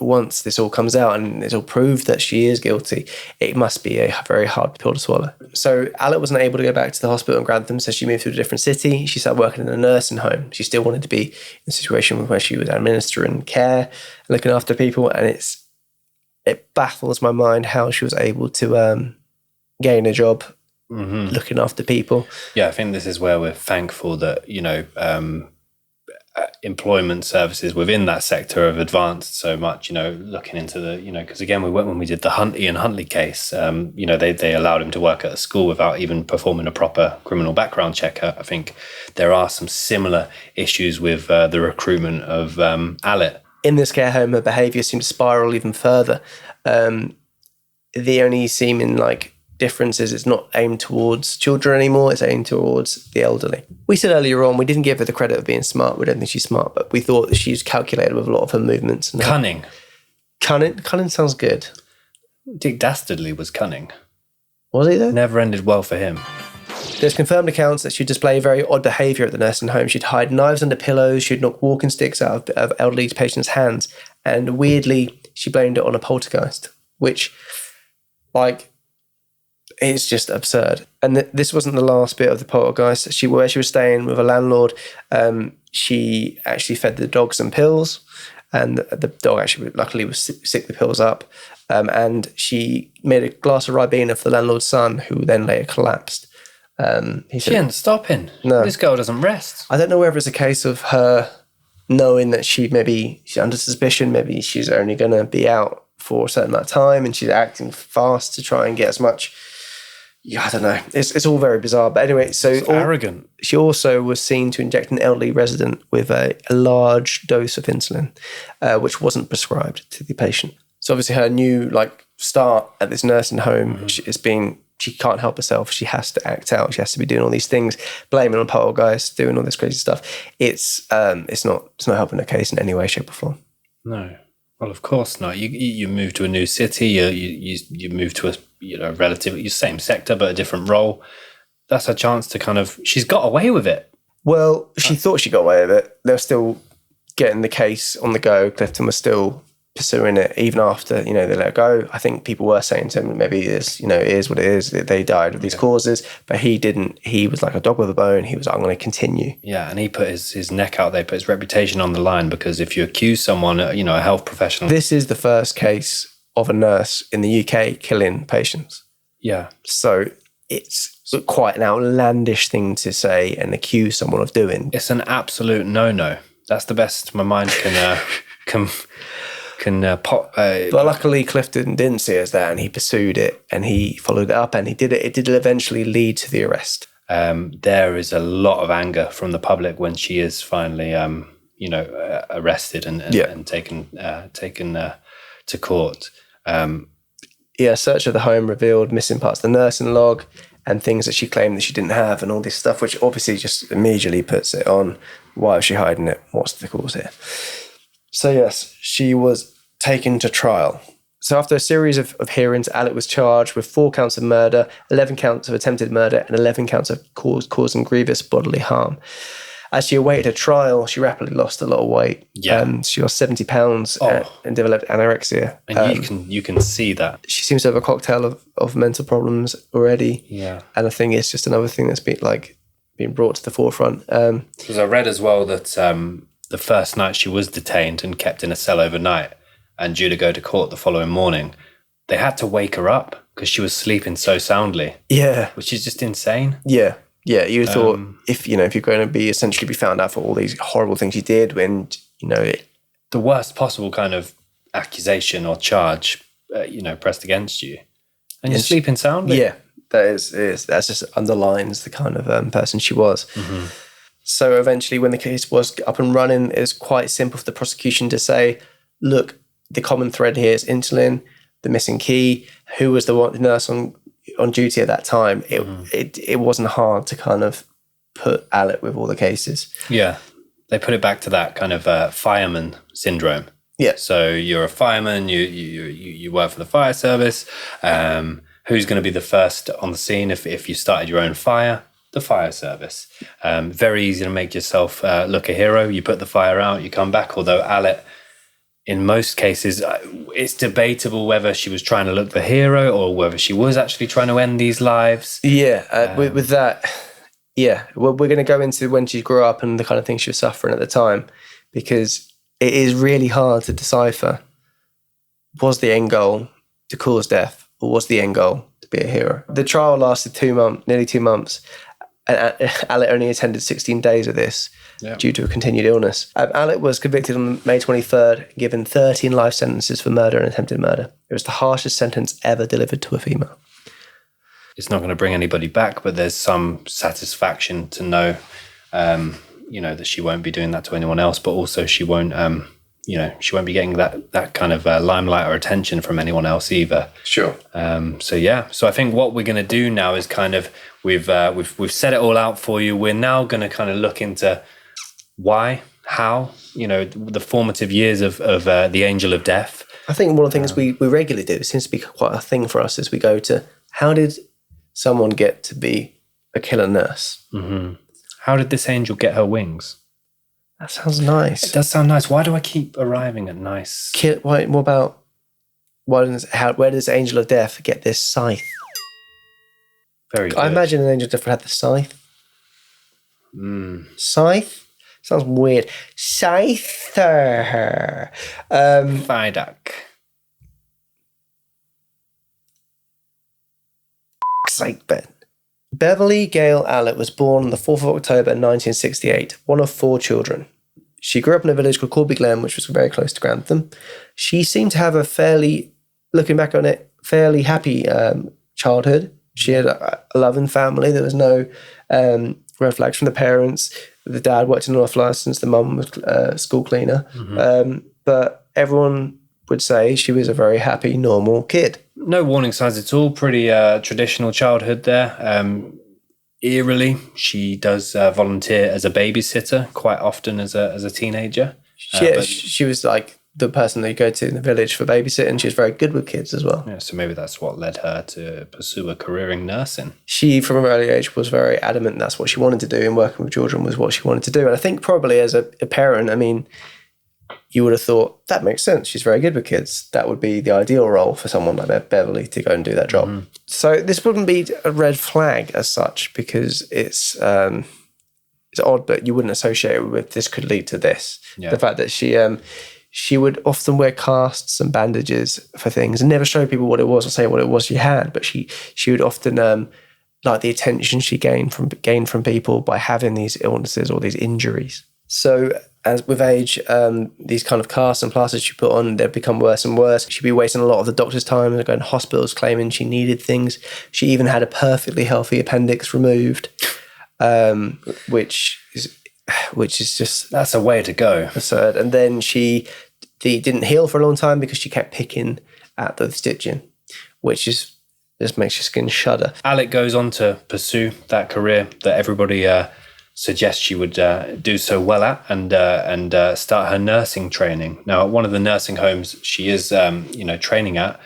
once this all comes out and it's all proved that she is guilty, it must be a very hard pill to swallow. So Allitt wasn't able to go back to the hospital in Grantham, so she moved to a different city. She started working in a nursing home. She still wanted to be in a situation where she was administering care and looking after people, and it baffles my mind how she was able to getting a job, looking after people. Yeah, I think this is where we're thankful that, employment services within that sector have advanced so much, looking into the, because again, when we did the Ian Huntley case, they allowed him to work at a school without even performing a proper criminal background check. I think there are some similar issues with the recruitment of Allitt. In this care home, her behaviour seemed to spiral even further. The only seeming difference is it's not aimed towards children anymore, it's aimed towards the elderly. We said earlier on, we didn't give her the credit of being smart. We don't think she's smart, but we thought that she's calculated with a lot of her movements. And Cunning. Cunning sounds good. Dick Dastardly was cunning. Was he though? Never ended well for him. There's confirmed accounts that she'd display very odd behaviour at the nursing home. She'd hide knives under pillows, she'd knock walking sticks out of elderly patients' hands, and weirdly, she blamed it on a poltergeist, which, it's just absurd. And this wasn't the last bit of the poltergeist. Where she was staying with a landlord, she actually fed the dog some pills, and the dog actually luckily was sick the pills up. And she made a glass of Ribena for the landlord's son, who then later collapsed. She ain't stopping. No. This girl doesn't rest. I don't know whether it's a case of her knowing that she's under suspicion, maybe she's only going to be out for a certain amount of time, and she's acting fast to try and get as much. Yeah, I don't know. It's all very bizarre. But anyway, arrogant. She also was seen to inject an elderly resident with a large dose of insulin, which wasn't prescribed to the patient. So obviously her new start at this nursing home, she can't help herself. She has to act out. She has to be doing all these things, blaming on poltergeist, doing all this crazy stuff. It's not helping her case in any way, shape or form. No. Well, of course not. You move to a new city. You move to a relatively same sector but a different role. That's her chance to she's got away with it. Well, she thought she got away with it. They're still getting the case on the go. Clifton was still pursuing it even after they let her go. I think people were saying to him, maybe it is what it is. They died of these causes, but he didn't. He was like a dog with a bone. He was like, I'm going to continue. Yeah, and he put his neck out there, put his reputation on the line, because if you accuse someone, a health professional. This is the first case of a nurse in the UK killing patients. Yeah. So it's quite an outlandish thing to say and accuse someone of doing. It's an absolute no-no. That's the best my mind can pop. But luckily Clifton didn't see us there, and he pursued it and he followed it up, and he did it. It did eventually lead to the arrest. There is a lot of anger from the public when she is finally, arrested and taken to court. A search of the home revealed missing parts of the nursing log and things that she claimed that she didn't have, and all this stuff, which obviously just immediately puts it on. Why is she hiding it? What's the cause here? So yes, she was taken to trial. So after a series of hearings, Allitt was charged with 4 counts of murder, 11 counts of attempted murder, and 11 counts of causing grievous bodily harm. As she awaited her trial, she rapidly lost a lot of weight. Yeah. She lost 70 pounds and developed anorexia. And you can see that. She seems to have a cocktail of mental problems already. Yeah. And I think it's just another thing that's been brought to the forefront. Because I read as well that the first night she was detained and kept in a cell overnight and due to go to court the following morning, they had to wake her up because she was sleeping so soundly. Yeah. Which is just insane. Yeah. Yeah, you thought if you're going to be essentially be found out for all these horrible things you did, when the worst possible kind of accusation or charge, pressed against you, and you're sleeping soundly. Yeah, that just underlines the kind of person she was. Mm-hmm. So eventually, when the case was up and running, it was quite simple for the prosecution to say, "Look, the common thread here is insulin, the missing key. Who was the nurse on duty at that time?" It wasn't hard to kind of put Allitt with all the cases. Yeah, they put it back to that kind of fireman syndrome. Yeah. So you're a fireman, you work for the fire service. Who's going to be the first on the scene if you started your own fire? The fire service. Very easy to make yourself look a hero. You put the fire out, you come back. Although Allitt, in most cases, it's debatable whether she was trying to look the hero or whether she was actually trying to end these lives. Yeah, with that, yeah. Well, we're going to go into when she grew up and the kind of things she was suffering at the time, because it is really hard to decipher. Was the end goal to cause death, or was the end goal to be a hero. The trial lasted nearly 2 months, and Allitt only attended 16 days of this due to a continued illness. Allitt was convicted on May 23rd, given 13 life sentences for murder and attempted murder. It was the harshest sentence ever delivered to a female. It's not going to bring anybody back, but there's some satisfaction to know, that she won't be doing that to anyone else, but also she won't, she won't be getting that kind of limelight or attention from anyone else either. Sure. So I think what we're going to do now is kind of we've set it all out for you. We're now going to kind of look into why, how, the formative years of the Angel of Death. I think one of the things we regularly do, it seems to be quite a thing for us, is we go to, how did someone get to be a killer nurse? Mm-hmm. How did this angel get her wings? That sounds nice. It does sound nice. Why do I keep arriving at nice? Where does Angel of Death get this scythe? Very good. I imagine an Angel of Death would have the scythe. Scythe? Sounds weird. Scyther. Viaduct. Sake, Ben. Beverley Gale Allitt was born on the 4th of October 1968, one of 4 children. She grew up in a village called Corby Glen, which was very close to Grantham. She seemed to have a looking back on it, fairly happy childhood. She had a loving family. There was no red flags from the parents. The dad worked in an off license. The mum was a school cleaner. Mm-hmm. But everyone would say she was a very happy, normal kid. No warning signs at all. Pretty traditional childhood there. Eerily, she does volunteer as a babysitter quite often as a teenager. She was like the person that you go to in the village for babysitting. She was very good with kids as well. Yeah, so maybe that's what led her to pursue a career in nursing. She, from an early age, was very adamant that's what she wanted to do, and working with children was what she wanted to do. And I think probably as a parent, I mean, you would have thought, that makes sense. She's very good with kids. That would be the ideal role for someone like Beverley to go and do that job. Mm-hmm. So this wouldn't be a red flag as such, because it's odd, but you wouldn't associate it with this could lead to this. Yeah. The fact that she would often wear casts and bandages for things and never show people what it was or say what it was she had, but she would often like the attention she gained from people by having these illnesses or these injuries. So as with age, these kind of casts and plasters she put on, they'd become worse and worse. She'd be wasting a lot of the doctor's time and going to hospitals claiming she needed things. She even had a perfectly healthy appendix removed, which is just... That's a way to go. Absurd. And then she didn't heal for a long time because she kept picking at the stitching, which just makes your skin shudder. Allitt goes on to pursue that career that everybody suggests she would do so well at, and start her nursing training. Now, at one of the nursing homes she is training at,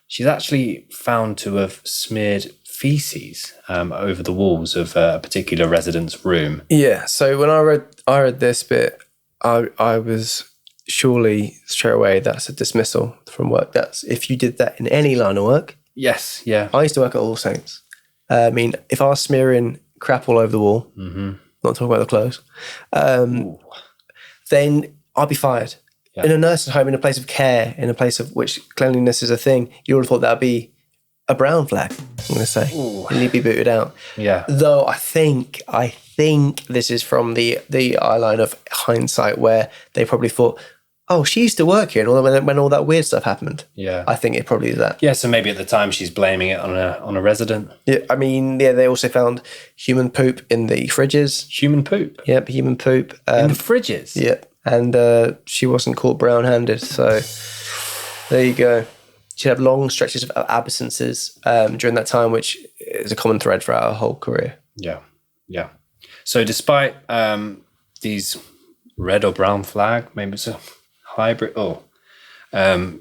she's actually found to have smeared feces over the walls of a particular resident's room. Yeah, so when I read this bit, I was surely straight away, that's a dismissal from work. That's if you did that in any line of work. Yes, yeah. I used to work at All Saints. I mean, if I was smearing crap all over the wall, not talking about the clothes, then I'd be fired. Yeah. In a nursing home, in a place of care, in a place of which cleanliness is a thing, you would have thought that would be a brown flag, I'm going to say. Ooh. And you'd be booted out. Yeah. Though I think this is from the eye line of hindsight, where they probably thought, oh, she used to work here, and when all that weird stuff happened. Yeah. I think it probably is that. Yeah, so maybe at the time she's blaming it on a resident. Yeah, I mean, yeah, they also found human poop in the fridges. Human poop? Yep, human poop. In the fridges? Yeah, and she wasn't caught brown-handed, so there you go. She'd have long stretches of absences during that time, which is a common thread throughout her whole career. Yeah, yeah. So despite these red or brown flag, maybe it's a hybrid,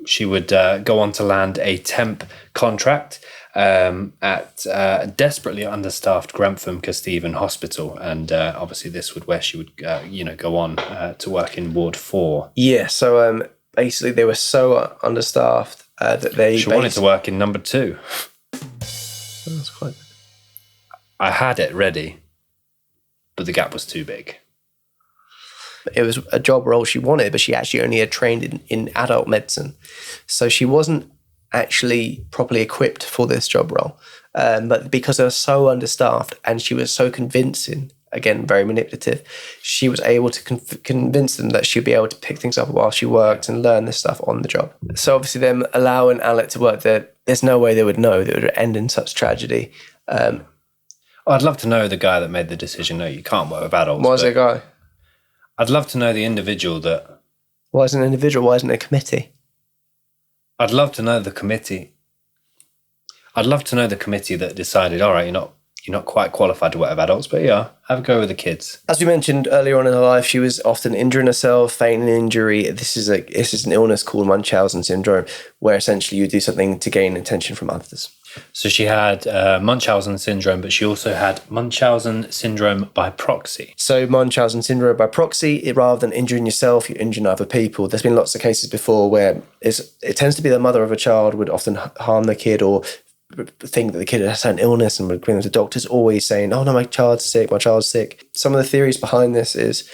she would go on to land a temp contract at desperately understaffed Grantham Kesteven Hospital, and obviously this would where she would go on to work in Ward 4. Yeah, so basically they were so understaffed that she wanted to work in number 2. That's quite good. I had it ready, but the gap was too big. It was a job role she wanted, but she actually only had trained in adult medicine. So she wasn't actually properly equipped for this job role. But because they were so understaffed and she was so convincing, again, very manipulative, she was able to convince them that she'd be able to pick things up while she worked and learn this stuff on the job. So obviously them allowing Allitt to work there, there's no way they would know that it would end in such tragedy. I'd love to know the guy that made the decision, no, you can't work with adults. Why is it a guy? I'd love to know the individual that... Why isn't it an individual? Why isn't it a committee? I'd love to know the committee. I'd love to know the committee that decided, all right, you're not quite qualified to work with adults, but yeah, have a go with the kids. As we mentioned earlier on in her life, she was often injuring herself, feigning injury. This is an illness called Munchausen syndrome, where essentially you do something to gain attention from others. So she had Munchausen syndrome, but she also had Munchausen syndrome by proxy. So Munchausen syndrome by proxy, rather than injuring yourself, you're injuring other people. There's been lots of cases before where it tends to be the mother of a child would often harm the kid or think that the kid has an illness and would bring them to doctors, always saying, oh no, my child's sick. Some of the theories behind this is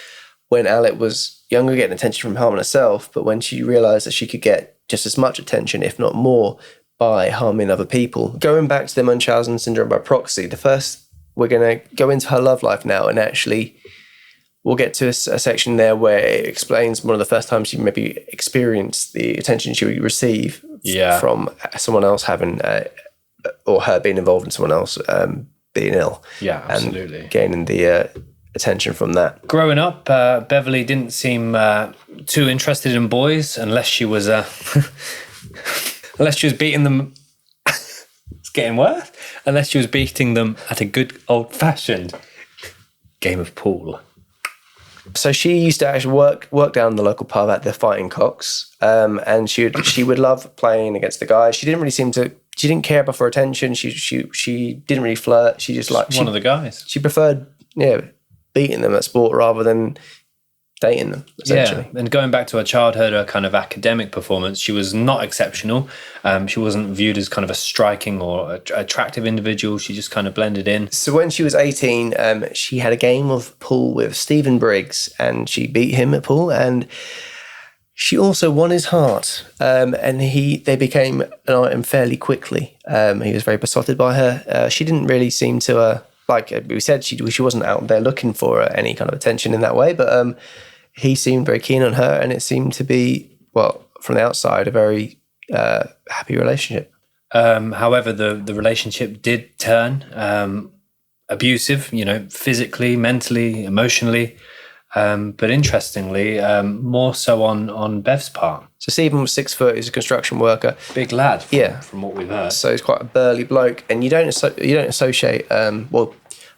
when Allitt was younger, getting attention from harming herself, but when she realised that she could get just as much attention, if not more, by harming other people. Going back to the Munchausen syndrome by proxy, we're going to go into her love life now, and actually we'll get to a section there where it explains one of the first times she maybe experienced the attention she would receive from someone else having, or her being involved in someone else being ill. Yeah, absolutely. And gaining the attention from that. Growing up, Beverley didn't seem too interested in boys unless she was... Unless she was beating them, it's getting worse. Unless she was beating them at a good old-fashioned game of pool. So she used to actually work down the local pub at the Fighting Cocks, and she would love playing against the guys. She didn't care about for attention. She didn't really flirt. She just liked one of the guys. She preferred beating them at sport rather than dating them, essentially. Yeah, and going back to her childhood, her kind of academic performance, she was not exceptional. She wasn't viewed as kind of a striking or attractive individual. She just kind of blended in. So when she was 18, she had a game of pool with Stephen Briggs, and she beat him at pool, and she also won his heart. And they became an item fairly quickly. He was very besotted by her. She didn't really seem to, like we said, she wasn't out there looking for any kind of attention in that way, but he seemed very keen on her, and it seemed to be, well, from the outside, a very happy relationship. However, the relationship did turn abusive, physically, mentally, emotionally, but interestingly, more so on Bev's part. So Stephen was 6 foot, he's a construction worker. Big lad, from what we've heard. So he's quite a burly bloke, and you don't associate,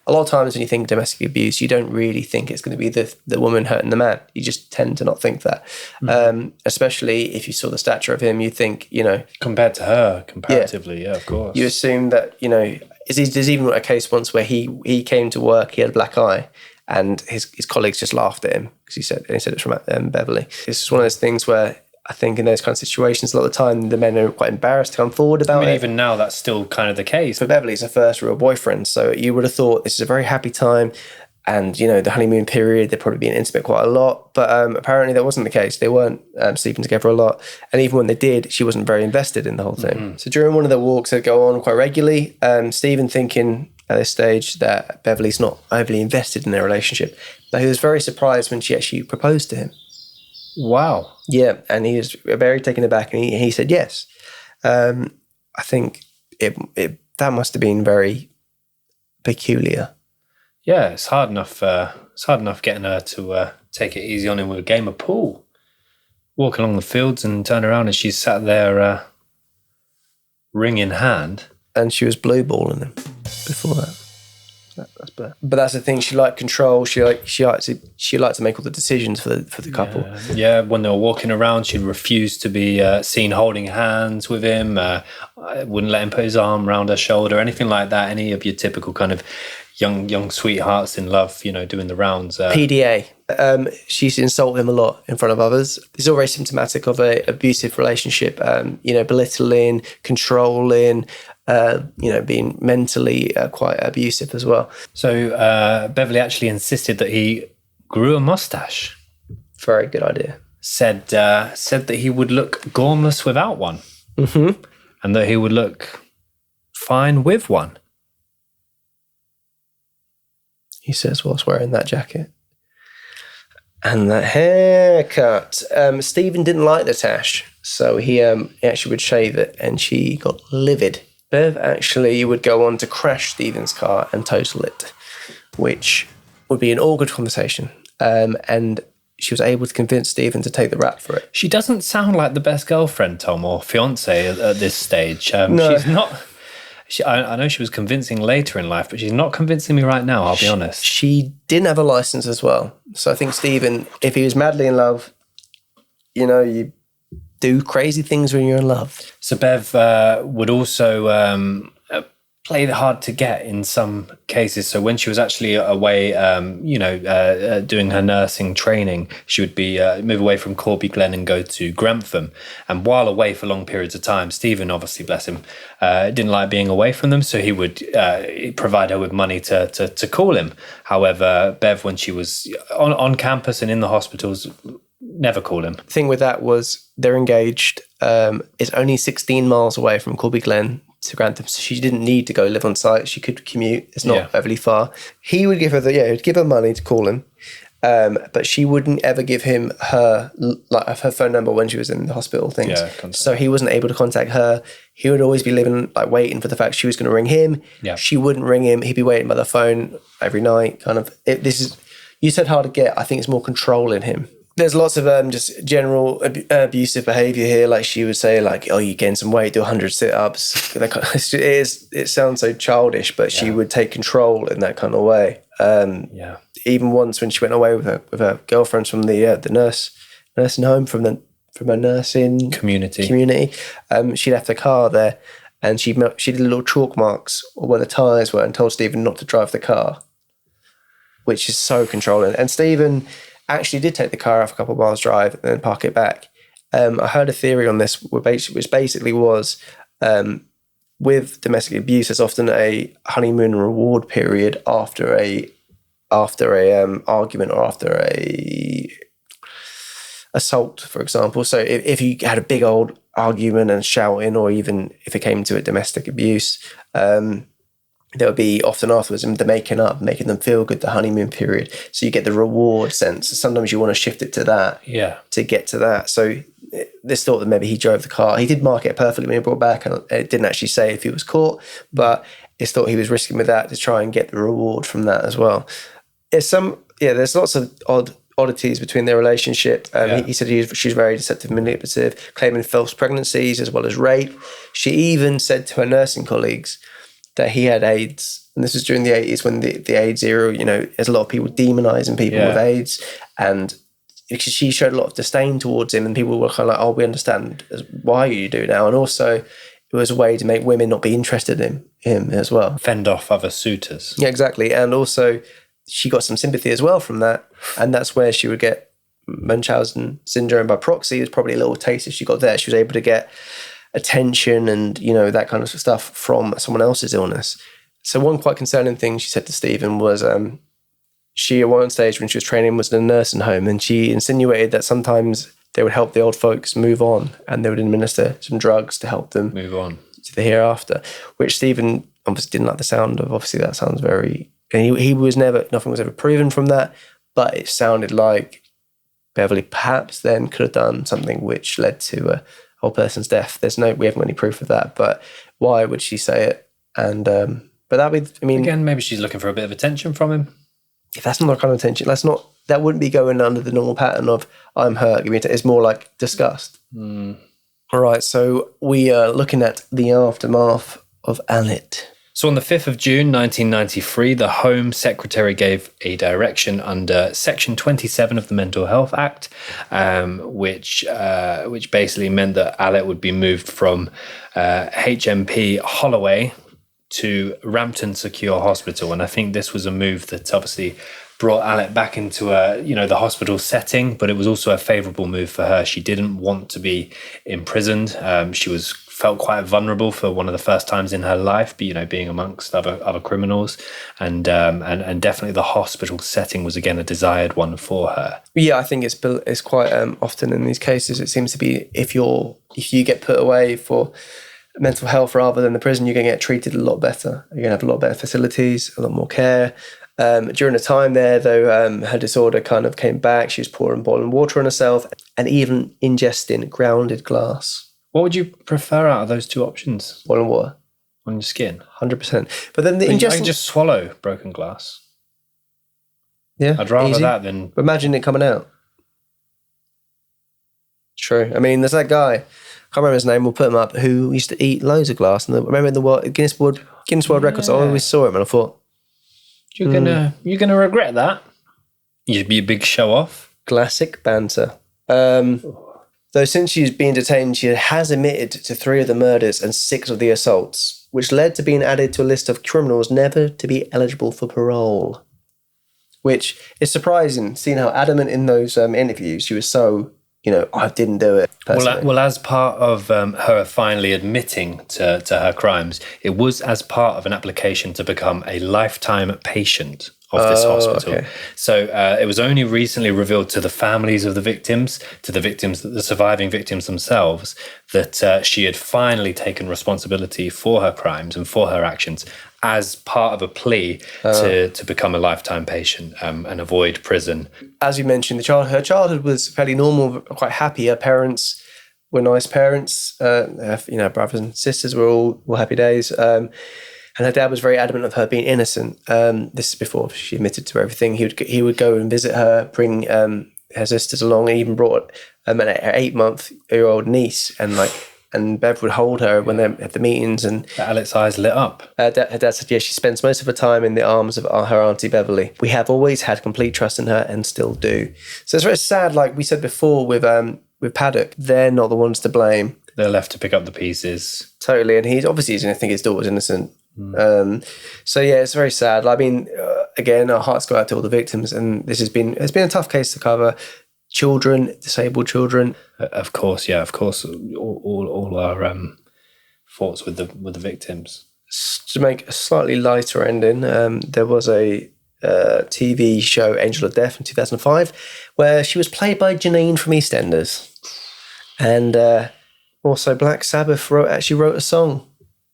a lot of times when you think domestic abuse, you don't really think it's going to be the woman hurting the man. You just tend to not think that. Mm-hmm. Especially if you saw the stature of him, you think, compared to her, comparatively, yeah, of course. You assume that, there's even a case once where he came to work, he had a black eye, and his colleagues just laughed at him because he said it's from Beverley. It's just one of those things where I think in those kind of situations, a lot of the time, the men are quite embarrassed to come forward about it. Even now, that's still kind of the case. For Beverley, it's her first real boyfriend, so you would have thought this is a very happy time, and, the honeymoon period, they'd probably been intimate quite a lot, but apparently that wasn't the case. They weren't sleeping together a lot, and even when they did, she wasn't very invested in the whole thing. Mm-hmm. So during one of the walks that go on quite regularly, Stephen thinking at this stage that Beverley's not overly invested in their relationship, but he was very surprised when she actually proposed to him. Wow. Yeah, and he was very taken aback, and he said yes. I think that must have been very peculiar. Yeah, it's hard enough. It's hard enough getting her to take it easy on him with a game of pool, walk along the fields and turn around, and she's sat there, ring in hand, and she was blue balling him before that. That's bad. But that's the thing. She liked control. She liked to make all the decisions for the couple. Yeah. When they were walking around, she'd refuse to be seen holding hands with him. Wouldn't let him put his arm around her shoulder, anything like that. Any of your typical kind of young sweethearts in love, doing the rounds. PDA. She used to insult him a lot in front of others. It's all very symptomatic of an abusive relationship. Belittling, controlling. Being mentally quite abusive as well. So Beverley actually insisted that he grew a mustache. Very good idea. Said that he would look gormless without one. Mm-hmm. and that he would look fine with one. He says whilst wearing that jacket. And that haircut. Stephen didn't like the tash, so he actually would shave it, and she got livid. Bev actually would go on to crash Stephen's car and total it, which would be an awkward conversation. And she was able to convince Stephen to take the rap for it. She doesn't sound like the best girlfriend, Tom, or fiance at this stage. No. She's not... I know she was convincing later in life, but she's not convincing me right now, I'll be honest. She didn't have a license as well. So I think Stephen, if he was madly in love, you do crazy things when you're in love. So Bev would also play hard to get in some cases. So when she was actually away, doing her nursing training, she would be move away from Corby Glen and go to Grantham. And while away for long periods of time, Stephen, obviously, bless him, didn't like being away from them. So he would provide her with money to call him. However, Bev, when she was on campus and in the hospitals, never call him. The thing with that was they're engaged. It's only 16 miles away from Corby Glen to Grantham, so she didn't need to go live on site. She could commute. It's not overly far. He would give her he'd give her money to call him, but she wouldn't ever give him her phone number when she was in the hospital things. So he wasn't able to contact her. He would always be living waiting for the fact she was going to ring him. She wouldn't ring him. He'd be waiting by the phone every night. You said hard to get. I think it's more control in him. There's lots of just general abusive behaviour here. Like she would say, oh, you gain some weight, do 100 sit-ups. It sounds so childish, but she would take control in that kind of way. Even once when she went away with her girlfriends from the nursing home, from her nursing community, she left her car there, and she did little chalk marks where the tyres were, and told Stephen not to drive the car, which is so controlling. And Stephen actually did take the car off a couple of miles drive and then park it back. I heard a theory on this, which basically was with domestic abuse, there's often a honeymoon reward period after a argument or after a assault, for example. So if you had a big old argument and shouting, or even if it came to a domestic abuse, there would be often afterwards the making up, making them feel good, the honeymoon period. So you get the reward sense. Sometimes you want to shift it to that to get to that. So this thought that maybe he drove the car. He did mark it perfectly when he brought back, and it didn't actually say if he was caught, but it's thought he was risking with that to try and get the reward from that as well. There's lots of oddities between their relationship. He said she's very deceptive, manipulative, claiming false pregnancies as well as rape. She even said to her nursing colleagues that he had AIDS. And this was during the 80s when the AIDS era, there's a lot of people demonizing people with AIDS. And she showed a lot of disdain towards him, and people were kind of like, oh, we understand why you do now. And also it was a way to make women not be interested in him as well. Fend off other suitors. Yeah, exactly. And also she got some sympathy as well from that. And that's where she would get Munchausen syndrome by proxy. It was probably a little taste she got there. She was able to get attention and that kind of stuff from someone else's illness. So one quite concerning thing she said to Stephen was she at one stage when she was training was in a nursing home, and she insinuated that sometimes they would help the old folks move on, and they would administer some drugs to help them move on to the hereafter, which Stephen obviously didn't like the sound of. Obviously that sounds very, and he was nothing was ever proven from that, but it sounded like Beverley perhaps then could have done something which led to a whole person's death. We haven't got any proof of that, but why would she say it? And but again, maybe she's looking for a bit of attention from him. If that's not the kind of attention, that wouldn't be going under the normal pattern of I'm hurt, give me attention. It's more like disgust. All right, so we are looking at the aftermath of Allitt. So on the 5th of June 1993, the Home Secretary gave a direction under Section 27 of the Mental Health Act, which basically meant that Allitt would be moved from HMP Holloway to Rampton Secure Hospital. And I think this was a move that obviously brought Allitt back into the hospital setting, but it was also a favourable move for her. She didn't want to be imprisoned. She felt quite vulnerable for one of the first times in her life, being amongst other criminals, and definitely the hospital setting was again a desired one for her. Yeah, I think it's quite often in these cases. It seems to be if you get put away for mental health rather than the prison, you're going to get treated a lot better. You're going to have a lot better facilities, a lot more care. During the time there, though, her disorder kind of came back. She was pouring boiling water on herself and even ingesting grounded glass. What would you prefer out of those two options? Boiling water. On your skin? 100%. But then the I ingesting... can just swallow broken glass. Yeah, I'd rather easy. that than... But imagine it coming out. True. I mean, there's that guy, I can't remember his name, we'll put him up, who used to eat loads of glass. And remember in the Guinness World Records, I always saw him and I thought... You're gonna regret that. You'd be a big show-off. Classic banter. Though since she's been detained, she has admitted to 3 of the murders and 6 of the assaults, which led to being added to a list of criminals never to be eligible for parole. Which is surprising, seeing how adamant in those interviews she was so, I didn't do it. Well, as part of her finally admitting to her crimes, it was as part of an application to become a lifetime patient of this hospital. Okay. So it was only recently revealed to the families of the victims, the surviving victims themselves, that she had finally taken responsibility for her crimes and for her actions as part of a plea to become a lifetime patient and avoid prison. As you mentioned, her childhood was fairly normal, quite happy. Her parents were nice parents. Her brothers and sisters were all happy days. And her dad was very adamant of her being innocent. This is before she admitted to everything. He would go and visit her, bring her sisters along, and even brought an 8-month-old niece. And Bev would hold her when they at the meetings. And Allit's eyes lit up. Her dad said, she spends most of her time in the arms of her auntie Beverley. We have always had complete trust in her and still do. So it's very sad, like we said before with Paddock, they're not the ones to blame. They're left to pick up the pieces. Totally, and he's going to think his daughter's innocent. So yeah, it's very sad. I mean, again, our hearts go out to all the victims, and it's been a tough case to cover. Children, disabled children, of course, all our thoughts with the victims. To make a slightly lighter ending, there was a TV show, Angel of Death, in 2005, where she was played by Janine from EastEnders, and also Black Sabbath actually wrote a song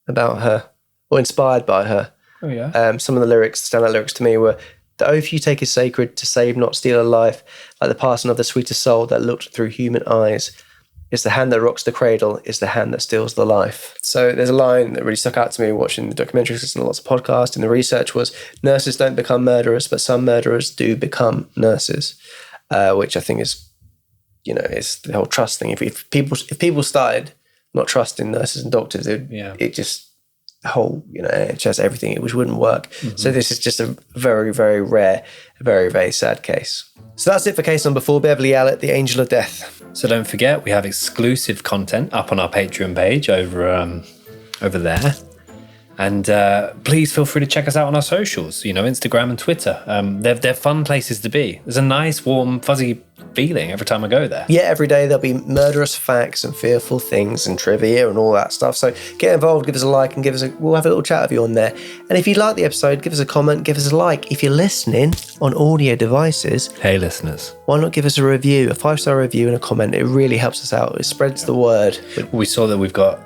about her, or inspired by her. Oh yeah. Some of the standout lyrics to me were, "The oath you take is sacred, to save, not steal a life, like the passing of the sweetest soul that looked through human eyes. It's the hand that rocks the cradle, it's the hand that steals the life." So there's a line that really stuck out to me watching the documentaries, listening to lots of podcasts, and the research was, nurses don't become murderers, but some murderers do become nurses, which I think is, it's the whole trust thing. If people started not trusting nurses and doctors, it just... the whole, NHS, everything, which wouldn't work. Mm-hmm. So this is just a very, very rare, very, very sad case. So that's it for case number 4, Beverley Allitt, the Angel of Death. So don't forget, we have exclusive content up on our Patreon page over there. And please feel free to check us out on our socials, Instagram and Twitter. They're fun places to be. There's a nice, warm, fuzzy feeling every time I go there. Yeah, every day there'll be murderous facts and fearful things and trivia and all that stuff. So get involved, give us a like, and we'll have a little chat with you on there. And if you like the episode, give us a comment, give us a like. If you're listening on audio devices, hey listeners, why not give us a review, a 5-star review and a comment? It really helps us out. It spreads the word. We saw that we've got,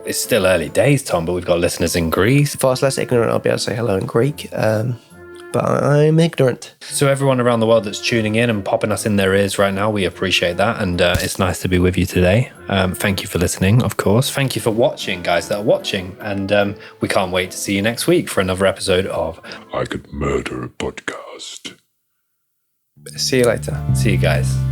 it's still early days, Tom, but we've got listeners in Greece. If I was less ignorant, I'll be able to say hello in Greek. But I'm ignorant. So everyone around the world that's tuning in and popping us in their ears right now, we appreciate that. And it's nice to be with you today. Thank you for listening, of course. Thank you for watching, guys that are watching. And we can't wait to see you next week for another episode of I Could Murder a Podcast. See you later. See you guys.